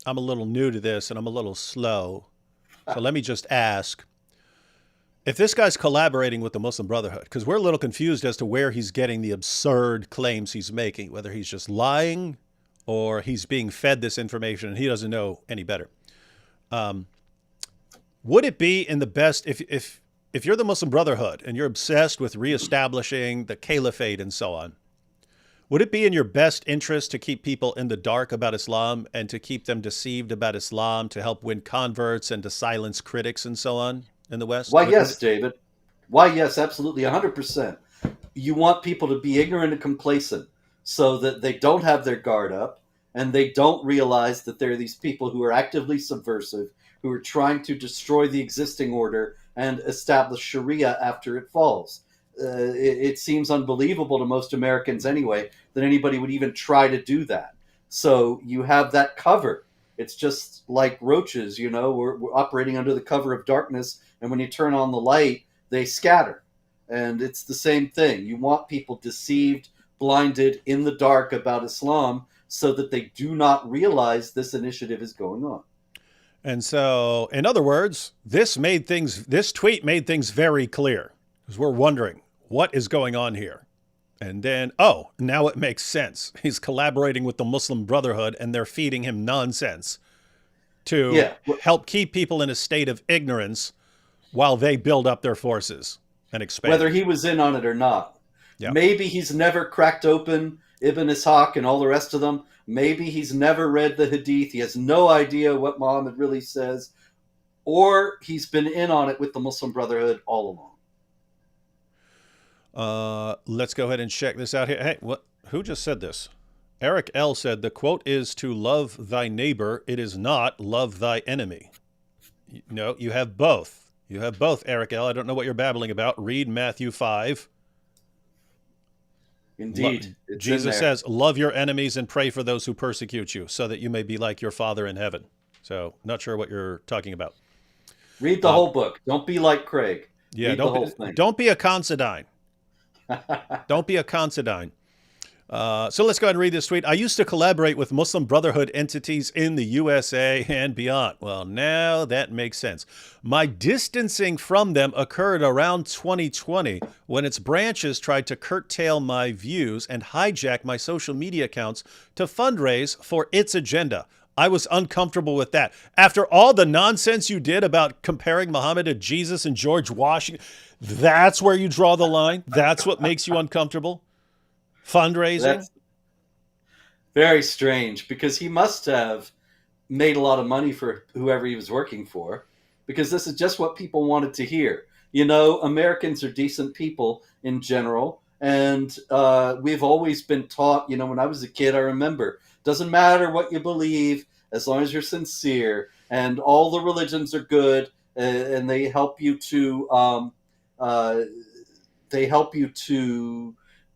a little new to this and I'm a little slow. So let me just ask, if this guy's collaborating with the Muslim Brotherhood, because we're a little confused as to where he's getting the absurd claims he's making, whether he's just lying or he's being fed this information and he doesn't know any better. Would it be in the best, if you're the Muslim Brotherhood and you're obsessed with reestablishing the caliphate and so on, would it be in your best interest to keep people in the dark about Islam and to keep them deceived about Islam to help win converts and to silence critics and so on in the West? Why, yes, David. Why, yes, absolutely, 100%. You want people to be ignorant and complacent so that they don't have their guard up and they don't realize that there are these people who are actively subversive, who are trying to destroy the existing order and establish Sharia after it falls. It seems unbelievable to most Americans anyway that anybody would even try to do that. So you have that cover. It's just like roaches, you know, we're operating under the cover of darkness, and when you turn on the light, they scatter. And it's the same thing. You want people deceived, blinded, in the dark about Islam so that they do not realize this initiative is going on. And so, in other words, this tweet made things very clear, because we're wondering what is going on here. And then, oh, now it makes sense. He's collaborating with the Muslim Brotherhood and they're feeding him nonsense to help keep people in a state of ignorance while they build up their forces and expand. Whether he was in on it or not. Yeah. Maybe he's never cracked open Ibn Ishaq and all the rest of them. Maybe he's never read the Hadith. He has no idea what Muhammad really says. Or he's been in on it with the Muslim Brotherhood all along. Let's go ahead and check this out here. Hey, who just said this? Eric L. said, the quote is to love thy neighbor. It is not love thy enemy. No, you have both. You have both, Eric L. I don't know what you're babbling about. Read Matthew 5. Indeed. Jesus says, love your enemies and pray for those who persecute you so that you may be like your Father in heaven. So not sure what you're talking about. Read the whole book. Don't be like Craig. Yeah, Read the whole thing. Don't be a Considine. Don't be a Considine. So let's go ahead and read this tweet. I used to collaborate with Muslim Brotherhood entities in the USA and beyond. Well, now that makes sense. My distancing from them occurred around 2020 when its branches tried to curtail my views and hijack my social media accounts to fundraise for its agenda. I was uncomfortable with that. After all the nonsense you did about comparing Muhammad to Jesus and George Washington, that's where you draw the line? That's what makes you uncomfortable? Fundraising? That's very strange, because he must have made a lot of money for whoever he was working for, because this is just what people wanted to hear. You know, Americans are decent people in general, and we've always been taught, you know, when I was a kid, I remember, doesn't matter what you believe, as long as you're sincere, and all the religions are good, and they help you to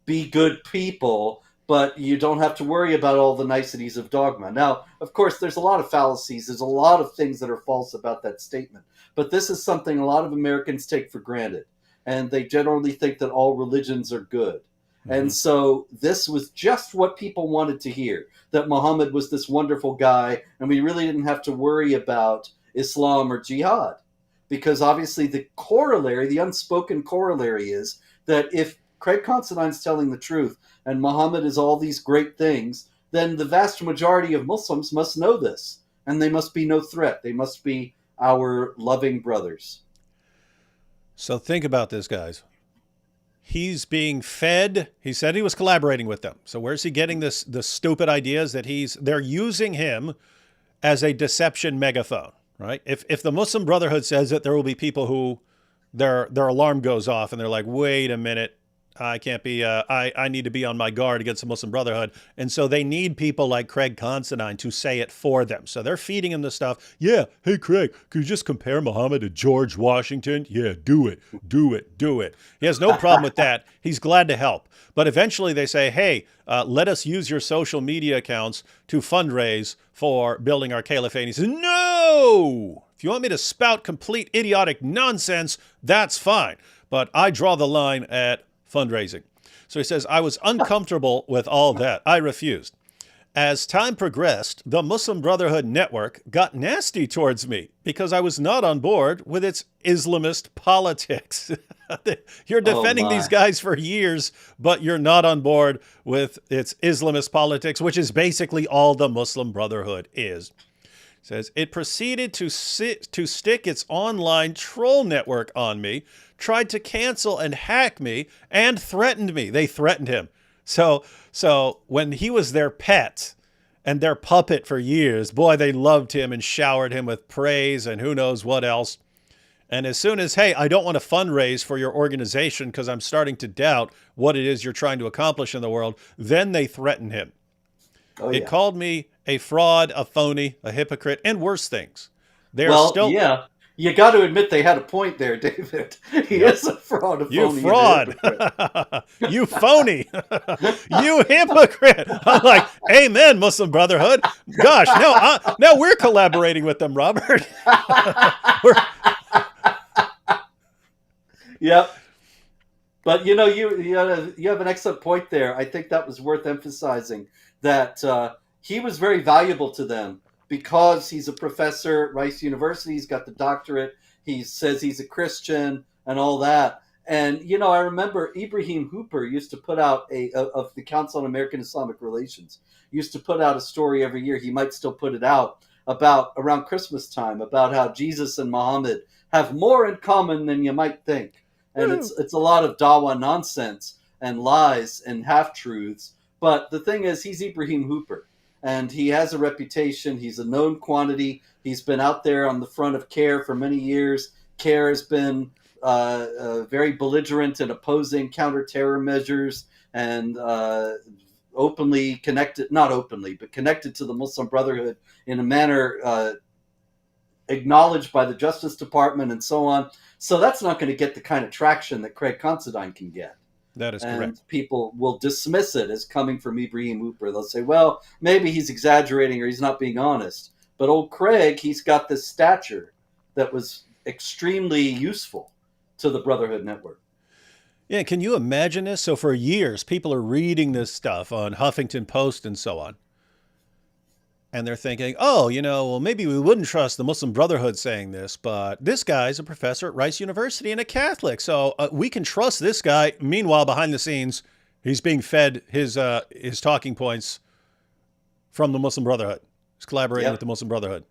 be good people, but you don't have to worry about all the niceties of dogma. Now, of course, there's a lot of fallacies. There's a lot of things that are false about that statement. But this is something a lot of Americans take for granted. And they generally think that all religions are good. Mm-hmm. And so this was just what people wanted to hear, that Muhammad was this wonderful guy, and we really didn't have to worry about Islam or jihad. Because obviously the corollary, the unspoken corollary is that if Craig Considine's telling the truth and Muhammad is all these great things, then the vast majority of Muslims must know this, and they must be no threat. They must be our loving brothers. So think about this, guys. He's being fed. He said he was collaborating with them. So where's he getting the stupid ideas that they're using him as a deception megaphone, right? If the Muslim Brotherhood says that, there will be people who their alarm goes off and they're like, wait a minute. I can't be, I need to be on my guard against the Muslim Brotherhood. And so they need people like Craig Considine to say it for them. So they're feeding him the stuff. Yeah, hey, Craig, could you just compare Muhammad to George Washington? Yeah, do it. He has no problem with that. He's glad to help. But eventually they say, hey, let us use your social media accounts to fundraise for building our caliphate. And he says, no! If you want me to spout complete idiotic nonsense, that's fine. But I draw the line at fundraising. So he says, I was uncomfortable with all that. I refused. As time progressed, the Muslim Brotherhood network got nasty towards me because I was not on board with its Islamist politics. You're defending these guys for years, but you're not on board with its Islamist politics, which is basically all the Muslim Brotherhood is. It says, it proceeded to stick its online troll network on me, tried to cancel and hack me, and threatened me. They threatened him. So when he was their pet and their puppet for years, boy, they loved him and showered him with praise and who knows what else. And as soon as, hey, I don't want to fundraise for your organization because I'm starting to doubt what it is you're trying to accomplish in the world, then they threatened him. Oh, yeah. It called me a fraud, a phony, a hypocrite, and worse things. Yeah. You got to admit they had a point there, David. He is a fraud, a phony. You fraud. You phony. You hypocrite. I'm like, amen, Muslim Brotherhood. Gosh, now we're collaborating with them, Robert. Yep. But, you have an excellent point there. I think that was worth emphasizing, that he was very valuable to them. Because he's a professor at Rice University, he's got the doctorate, he says he's a Christian and all that. And, I remember Ibrahim Hooper used to put out of the Council on American Islamic Relations, used to put out a story every year. He might still put it out about around Christmas time, about how Jesus and Muhammad have more in common than you might think. And it's a lot of Dawa nonsense and lies and half-truths. But the thing is, he's Ibrahim Hooper. And he has a reputation. He's a known quantity. He's been out there on the front of CARE for many years. CARE has been very belligerent in opposing counterterror measures and openly connected, not openly, but connected to the Muslim Brotherhood in a manner acknowledged by the Justice Department and so on. So that's not going to get the kind of traction that Craig Considine can get. That is correct. And people will dismiss it as coming from Ibrahim Hooper. They'll say, well, maybe he's exaggerating or he's not being honest. But old Craig, he's got this stature that was extremely useful to the Brotherhood Network. Yeah, can you imagine this? So for years, people are reading this stuff on Huffington Post and so on. And they're thinking, oh, well, maybe we wouldn't trust the Muslim Brotherhood saying this, but this guy's a professor at Rice University and a Catholic, so we can trust this guy. Meanwhile, behind the scenes, he's being fed his talking points from the Muslim Brotherhood. He's collaborating with the Muslim Brotherhood.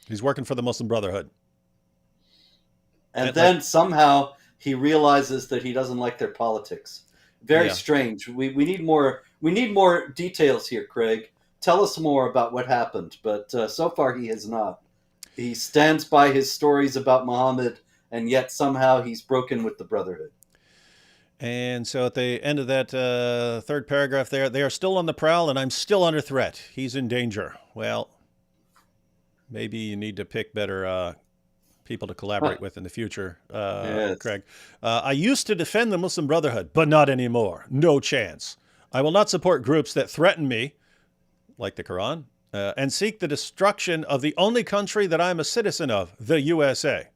He's working for the Muslim Brotherhood. And then somehow he realizes that he doesn't like their politics. Very strange. We need more details here, Craig. Tell us more about what happened, but so far he has not. He stands by his stories about Muhammad, and yet somehow he's broken with the Brotherhood. And so at the end of that third paragraph there, they are still on the prowl, and I'm still under threat. He's in danger. Well, maybe you need to pick better people to collaborate with in the future, yes. Craig. I used to defend the Muslim Brotherhood, but not anymore. No chance. I will not support groups that threaten me, like the Quran, and seek the destruction of the only country that I'm a citizen of, the USA.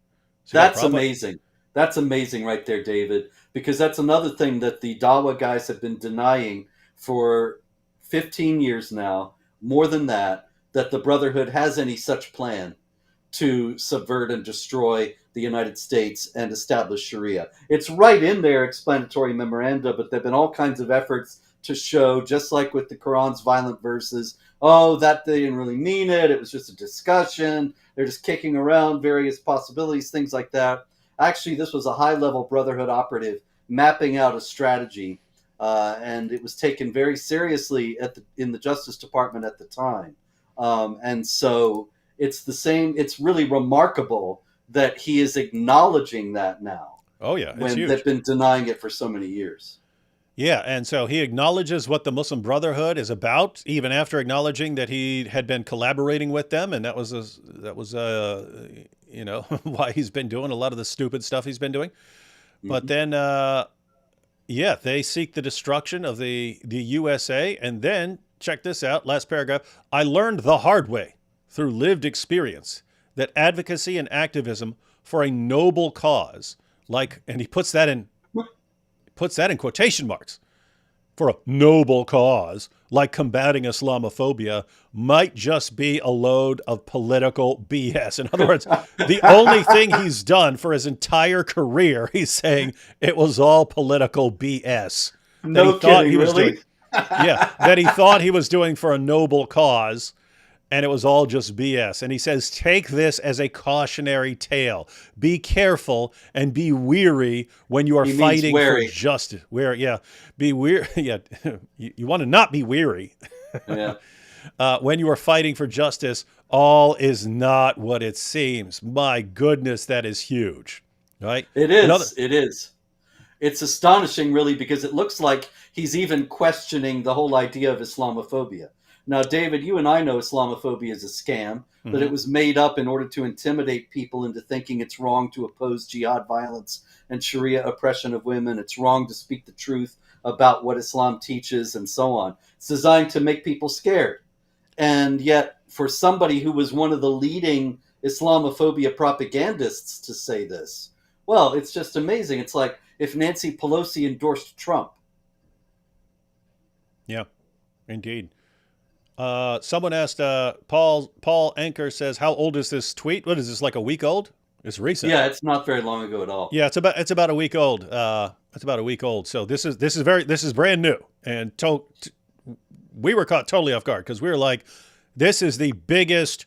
That's amazing. That's amazing right there, David, because that's another thing that the Dawa guys have been denying for 15 years now, more than that the Brotherhood has any such plan to subvert and destroy the United States and establish Sharia. It's right in their explanatory memoranda, but there have been all kinds of efforts to show, just like with the Quran's violent verses, that they didn't really mean it. It was just a discussion. They're just kicking around various possibilities, things like that. Actually, this was a high-level Brotherhood operative mapping out a strategy, and it was taken very seriously in the Justice Department at the time. And so it's the same. It's really remarkable that he is acknowledging that now. Oh, yeah. It's when huge. They've been denying it for so many years. Yeah, and so he acknowledges what the Muslim Brotherhood is about, even after acknowledging that he had been collaborating with them, and that was why he's been doing a lot of the stupid stuff he's been doing. Mm-hmm. But then, they seek the destruction of the USA, and then check this out, last paragraph. I learned the hard way through lived experience that advocacy and activism for a noble cause, and he puts that in quotation marks, for a noble cause, like combating Islamophobia might just be a load of political BS. In other words, the only thing he's done for his entire career, he's saying it was all political BS. No kidding, really? That he thought he was doing for a noble cause, and it was all just BS. And he says, take this as a cautionary tale. Be careful and be weary when you are fighting for justice. Be weary. Yeah, you want to not be weary. Yeah. When you are fighting for justice, all is not what it seems. My goodness, that is huge. Right? It is. It is. It's astonishing, really, because it looks like he's even questioning the whole idea of Islamophobia. Now, David, you and I know Islamophobia is a scam, that it was made up in order to intimidate people into thinking it's wrong to oppose jihad violence and Sharia oppression of women. It's wrong to speak the truth about what Islam teaches and so on. It's designed to make people scared. And yet, for somebody who was one of the leading Islamophobia propagandists to say this, well, it's just amazing. It's like if Nancy Pelosi endorsed Trump. Yeah, indeed. Someone asked, Paul Anchor says, how old is this tweet? What is this, like a week old? It's recent. Yeah, it's not very long ago at all. Yeah, it's about a week old. It's about a week old. So this is brand new. And we were caught totally off guard because we were like, this is the biggest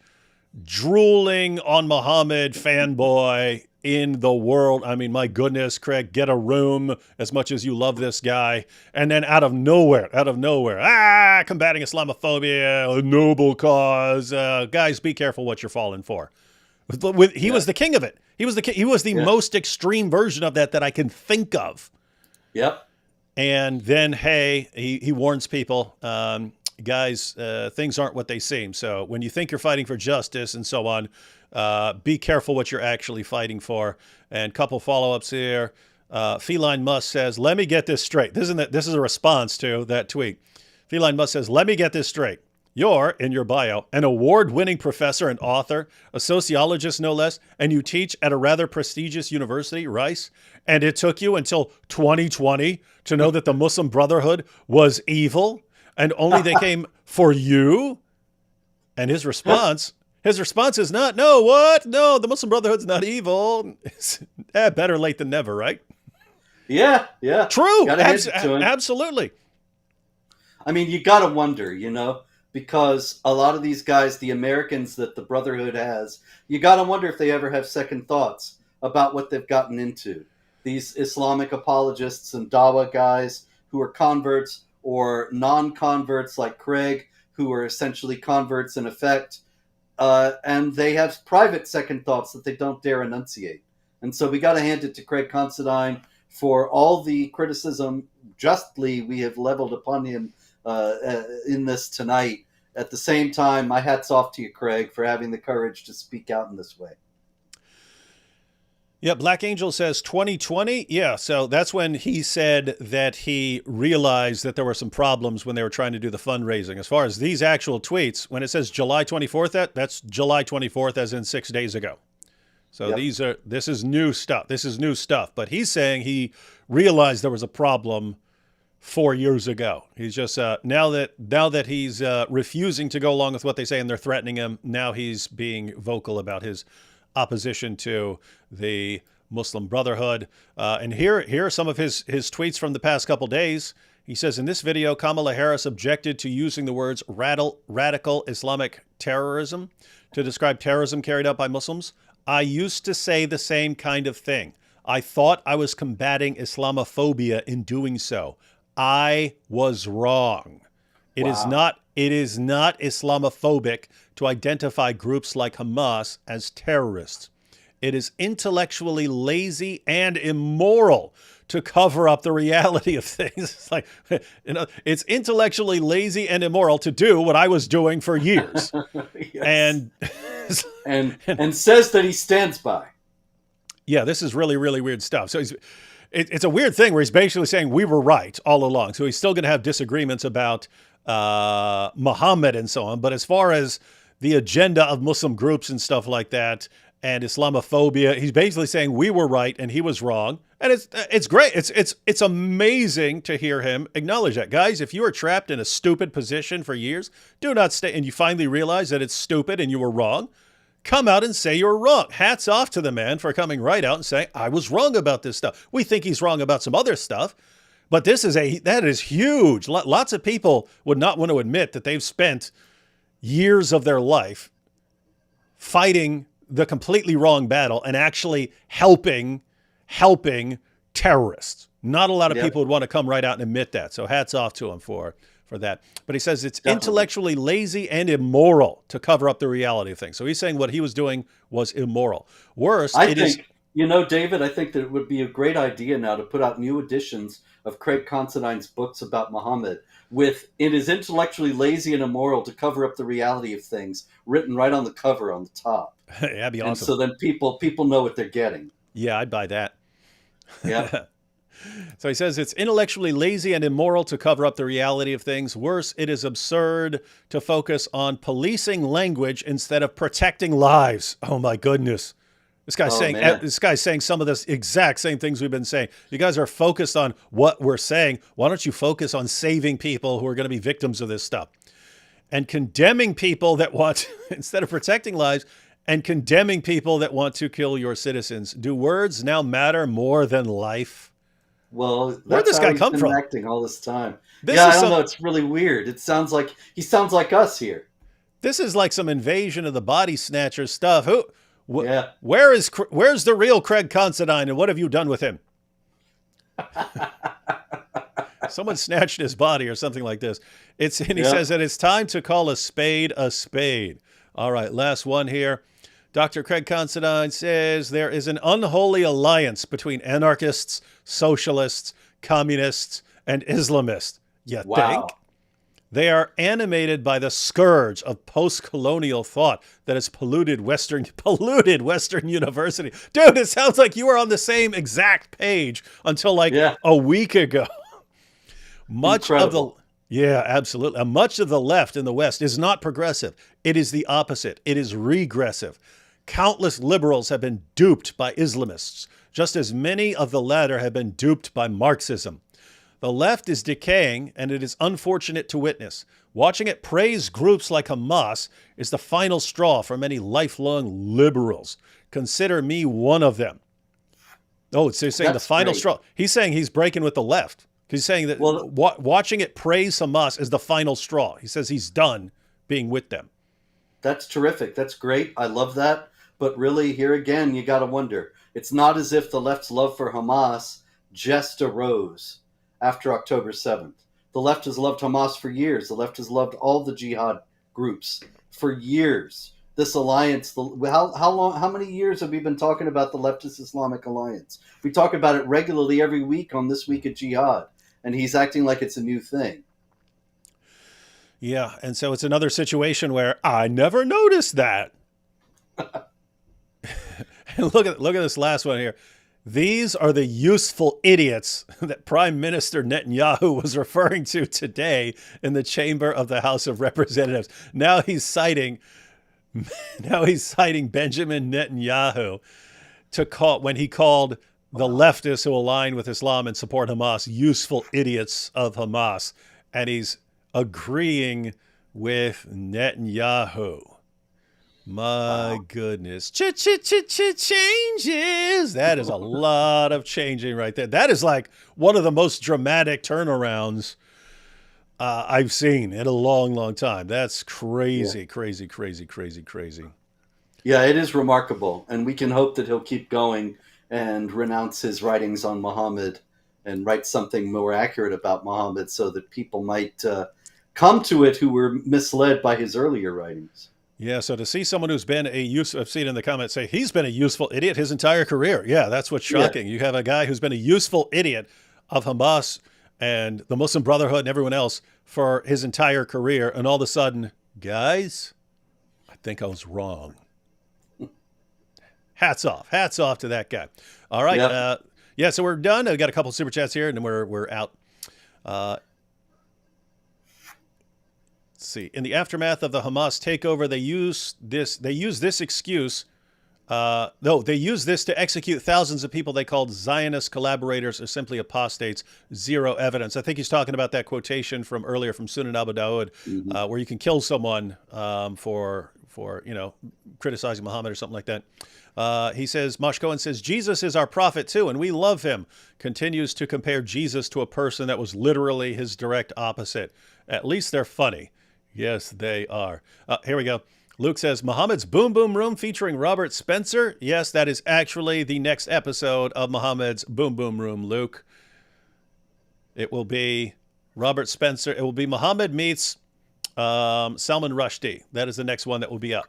drooling on Muhammad fanboy in the world. I mean, my goodness, Craig, get a room as much as you love this guy. And then out of nowhere, combating Islamophobia, a noble cause. Guys, be careful what you're falling for. He was the king of it. He was the most extreme version of that I can think of. Yep. And then, hey, he warns people, guys, things aren't what they seem. So when you think you're fighting for justice and so on, be careful what you're actually fighting for. And couple follow-ups here. Feline Musk says, let me get this straight. This is a response to that tweet. Feline Musk says, let me get this straight. You're, in your bio, an award-winning professor and author, a sociologist no less, and you teach at a rather prestigious university, Rice, and it took you until 2020 to know that the Muslim Brotherhood was evil, and only they came for you? And his response is not, no, the Muslim Brotherhood's not evil. Better late than never, right? Yeah. True. Absolutely. I mean, you got to wonder, because a lot of these guys, the Americans that the Brotherhood has, you got to wonder if they ever have second thoughts about what they've gotten into. These Islamic apologists and Dawa guys who are converts or non-converts like Craig, who are essentially converts in effect, and they have private second thoughts that they don't dare enunciate. And so we got to hand it to Craig Considine for all the criticism justly we have leveled upon him in this tonight. At the same time, my hat's off to you, Craig, for having the courage to speak out in this way. Yeah, Black Angel says 2020. Yeah, so that's when he said that he realized that there were some problems when they were trying to do the fundraising. As far as these actual tweets, when it says July 24th, that's July 24th, as in 6 days ago. So this is new stuff. But he's saying he realized there was a problem 4 years ago. He's just now that he's refusing to go along with what they say and they're threatening him, now he's being vocal about his opposition to the Muslim Brotherhood. And here are some of his tweets from the past couple days. He says, in this video, Kamala Harris objected to using the words radical Islamic terrorism to describe terrorism carried out by Muslims. I used to say the same kind of thing. I thought I was combating Islamophobia in doing so. I was wrong. It is not Islamophobic to identify groups like Hamas as terrorists. It is intellectually lazy and immoral to cover up the reality of things. It's like, it's intellectually lazy and immoral to do what I was doing for years. and says that he stands by. Yeah, this is really, really weird stuff. So it's a weird thing where he's basically saying we were right all along. So he's still going to have disagreements about Muhammad and so on. But as far as the agenda of Muslim groups and stuff like that, and Islamophobia. He's basically saying we were right and he was wrong. And it's great. It's amazing to hear him acknowledge that. Guys, if you are trapped in a stupid position for years, do not stay, and you finally realize that it's stupid and you were wrong, come out and say you're wrong. Hats off to the man for coming right out and saying, I was wrong about this stuff. We think he's wrong about some other stuff, but that is huge. Lots of people would not want to admit that they've spent years of their life fighting the completely wrong battle and actually helping terrorists. Not a lot of people would want to come right out and admit that. So hats off to him for that. But he says it's intellectually lazy and immoral to cover up the reality of things. So he's saying what he was doing was immoral. Worse, David, I think that it would be a great idea now to put out new editions of Craig Considine's books about Muhammad with "It is intellectually lazy and immoral to cover up the reality of things" written right on the cover on the top. That'd be awesome. And so then people know what they're getting. Yeah, I'd buy that. Yeah. So he says it's intellectually lazy and immoral to cover up the reality of things. Worse, it is absurd to focus on policing language instead of protecting lives. Oh my goodness. This guy's saying some of the exact same things we've been saying. You guys are focused on what we're saying. Why don't you focus on saving people who are going to be victims of this stuff? And condemning people that want, instead of protecting lives, and condemning people that want to kill your citizens. Do words now matter more than life? Well, where'd this guy come from? Acting all this time. I don't know. It's really weird. He sounds like us here. This is like some Invasion of the Body Snatchers stuff. Yeah. Where's the real Craig Considine, and what have you done with him? Someone snatched his body or something like this. He says that it's time to call a spade a spade. All right, last one here. Dr. Craig Considine says there is an unholy alliance between anarchists, socialists, communists, and Islamists. You think? They are animated by the scourge of post-colonial thought that has polluted Western university. Dude, it sounds like you were on the same exact page until a week ago. Yeah, absolutely. Much of the left in the West is not progressive. It is the opposite. It is regressive. Countless liberals have been duped by Islamists, just as many of the latter have been duped by Marxism. The left is decaying, and it is unfortunate to witness. Watching it praise groups like Hamas is the final straw for many lifelong liberals. Consider me one of them. Oh, so he's saying the final straw. He's saying he's breaking with the left. He's saying that watching it praise Hamas is the final straw. He says he's done being with them. That's terrific. That's great. I love that. But really, here again, you got to wonder. It's not as if the left's love for Hamas just arose after October 7th. The left has loved Hamas for years. The left has loved all the jihad groups for years. This alliance, how many years have we been talking about the leftist Islamic alliance? We talk about it regularly every week on This Week at Jihad, and he's acting like it's a new thing. Yeah, and so it's another situation where I never noticed that. And look at this last one here. These are the useful idiots that Prime Minister Netanyahu was referring to today in the chamber of the House of Representatives. Now he's citing Benjamin Netanyahu when he called the leftists who align with Islam and support Hamas useful idiots of Hamas, and he's agreeing with Netanyahu. My goodness. Changes. That is a lot of changing right there. That is like one of the most dramatic turnarounds I've seen in a long, long time. That's crazy, crazy, crazy, crazy, crazy. Yeah, it is remarkable. And we can hope that he'll keep going and renounce his writings on Muhammad and write something more accurate about Muhammad so that people might come to it who were misled by his earlier writings. Yeah, so to see someone who's been I've seen in the comments say he's been a useful idiot his entire career. Yeah, that's what's shocking. Yeah. You have a guy who's been a useful idiot of Hamas and the Muslim Brotherhood and everyone else for his entire career. And all of a sudden, guys, I think I was wrong. Hats off to that guy. All right. Yeah. So we're done. We got a couple of super chats here and then we're out. Let's see. In the aftermath of the Hamas takeover, they use this excuse No, they used this to execute thousands of people they called Zionist collaborators or simply apostates. Zero evidence. I think he's talking about that quotation from earlier from Sunan Abu Dawud, where you can kill someone for criticizing Muhammad or something like that. He says, Mosh Cohen says, Jesus is our prophet too, and we love him. Continues to compare Jesus to a person that was literally his direct opposite. At least they're funny. Yes, they are. Here we go. Luke says, Muhammad's Boom Boom Room featuring Robert Spencer. Yes, that is actually the next episode of Muhammad's Boom Boom Room, Luke. It will be Robert Spencer. It will be Muhammad meets Salman Rushdie. That is the next one that will be up.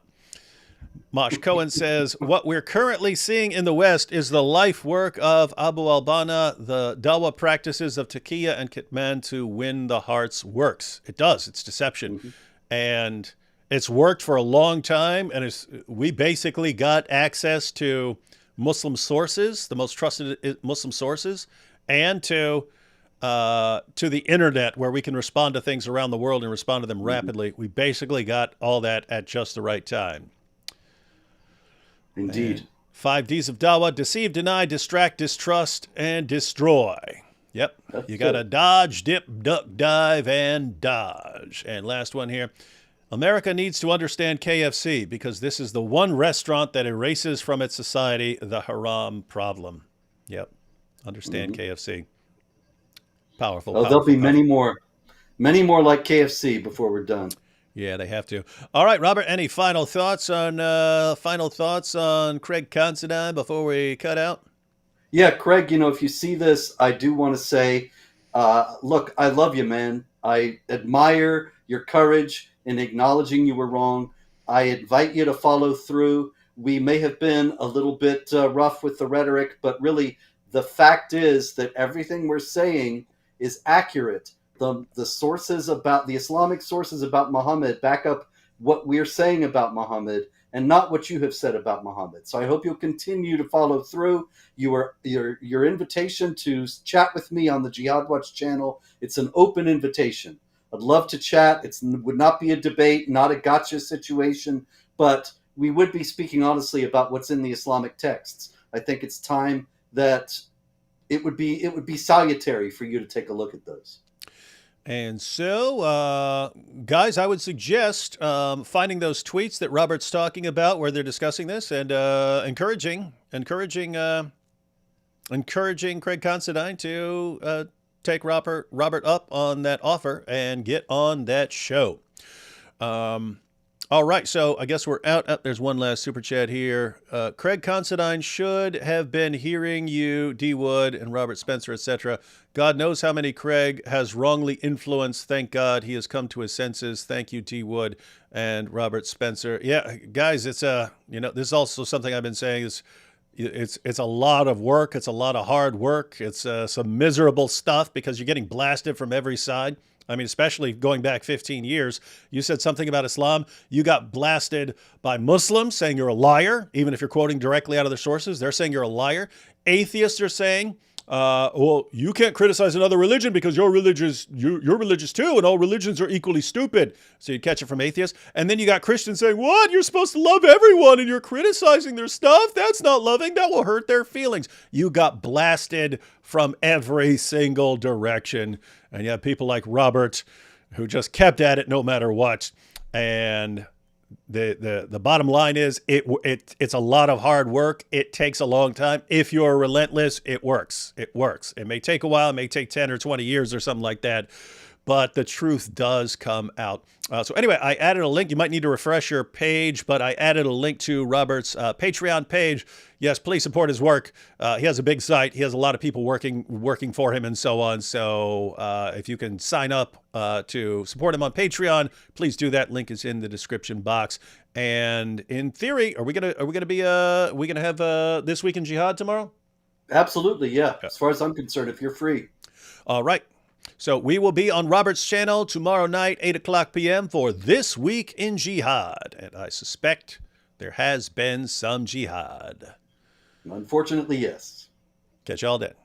Mosh Cohen says, what we're currently seeing in the West is the life work of Abu al-Banna, the Dawa practices of Taqiyya and Kitman to win the hearts works. It does. It's deception. And it's worked for a long time. And we basically got access to Muslim sources, the most trusted Muslim sources, and to the internet where we can respond to things around the world and respond to them rapidly. We basically got all that at just the right time. Indeed. And 5 Ds of Dawa: deceive, deny, distract, distrust, and destroy. Yep. You got to dodge, dip, duck, dive, and dodge. And last one here. America needs to understand KFC because this is the one restaurant that erases from its society the haram problem. Yep. Understand KFC. Powerful. Oh, there'll be many more like KFC before we're done. Yeah, they have to. All right, Robert, any final thoughts on Craig Considine before we cut out? Yeah, Craig, if you see this, I do want to say, look, I love you, man. I admire your courage in acknowledging you were wrong. I invite you to follow through. We may have been a little bit rough with the rhetoric, but really the fact is that everything we're saying is accurate. The sources about the Islamic sources about Muhammad back up what we're saying about Muhammad and not what you have said about Muhammad. So I hope you'll continue to follow through. Your invitation to chat with me on the Jihad Watch channel, it's an open invitation. I'd love to chat. It would not be a debate, not a gotcha situation, but we would be speaking honestly about what's in the Islamic texts. I think it's time that it would be salutary for you to take a look at those. And so, guys, I would suggest finding those tweets that Robert's talking about where they're discussing this and encouraging Craig Considine to take Robert up on that offer and get on that show. All right, so I guess we're out. There's one last super chat here. Craig Considine should have been hearing you, D. Wood, and Robert Spencer, etc. God knows how many Craig has wrongly influenced. Thank God he has come to his senses. Thank you, D. Wood and Robert Spencer. Yeah, guys, it's this is also something I've been saying is it's a lot of work. It's a lot of hard work. It's some miserable stuff because you're getting blasted from every side. I mean, especially going back 15 years, you said something about Islam. You got blasted by Muslims saying you're a liar, even if you're quoting directly out of their sources. They're saying you're a liar. Atheists are saying, well, you can't criticize another religion because you're religious too, and all religions are equally stupid. So you catch it from atheists. And then you got Christians saying, what? You're supposed to love everyone, and you're criticizing their stuff? That's not loving. That will hurt their feelings. You got blasted from every single direction. And you have people like Robert who just kept at it no matter what. And the bottom line is it's a lot of hard work. It takes a long time. If you're relentless, it works. It works. It may take a while. It may take 10 or 20 years or something like that. But the truth does come out. So anyway, I added a link. You might need to refresh your page, but I added a link to Robert's Patreon page. Yes, please support his work. He has a big site. He has a lot of people working for him and so on. So if you can sign up to support him on Patreon, please do that. Link is in the description box. And in theory, are we gonna have This Week in Jihad tomorrow? Absolutely, yeah. As far as I'm concerned, if you're free. All right. So we will be on Robert's channel tomorrow night, 8 o'clock p.m. for This Week in Jihad. And I suspect there has been some jihad. Unfortunately, yes. Catch y'all then.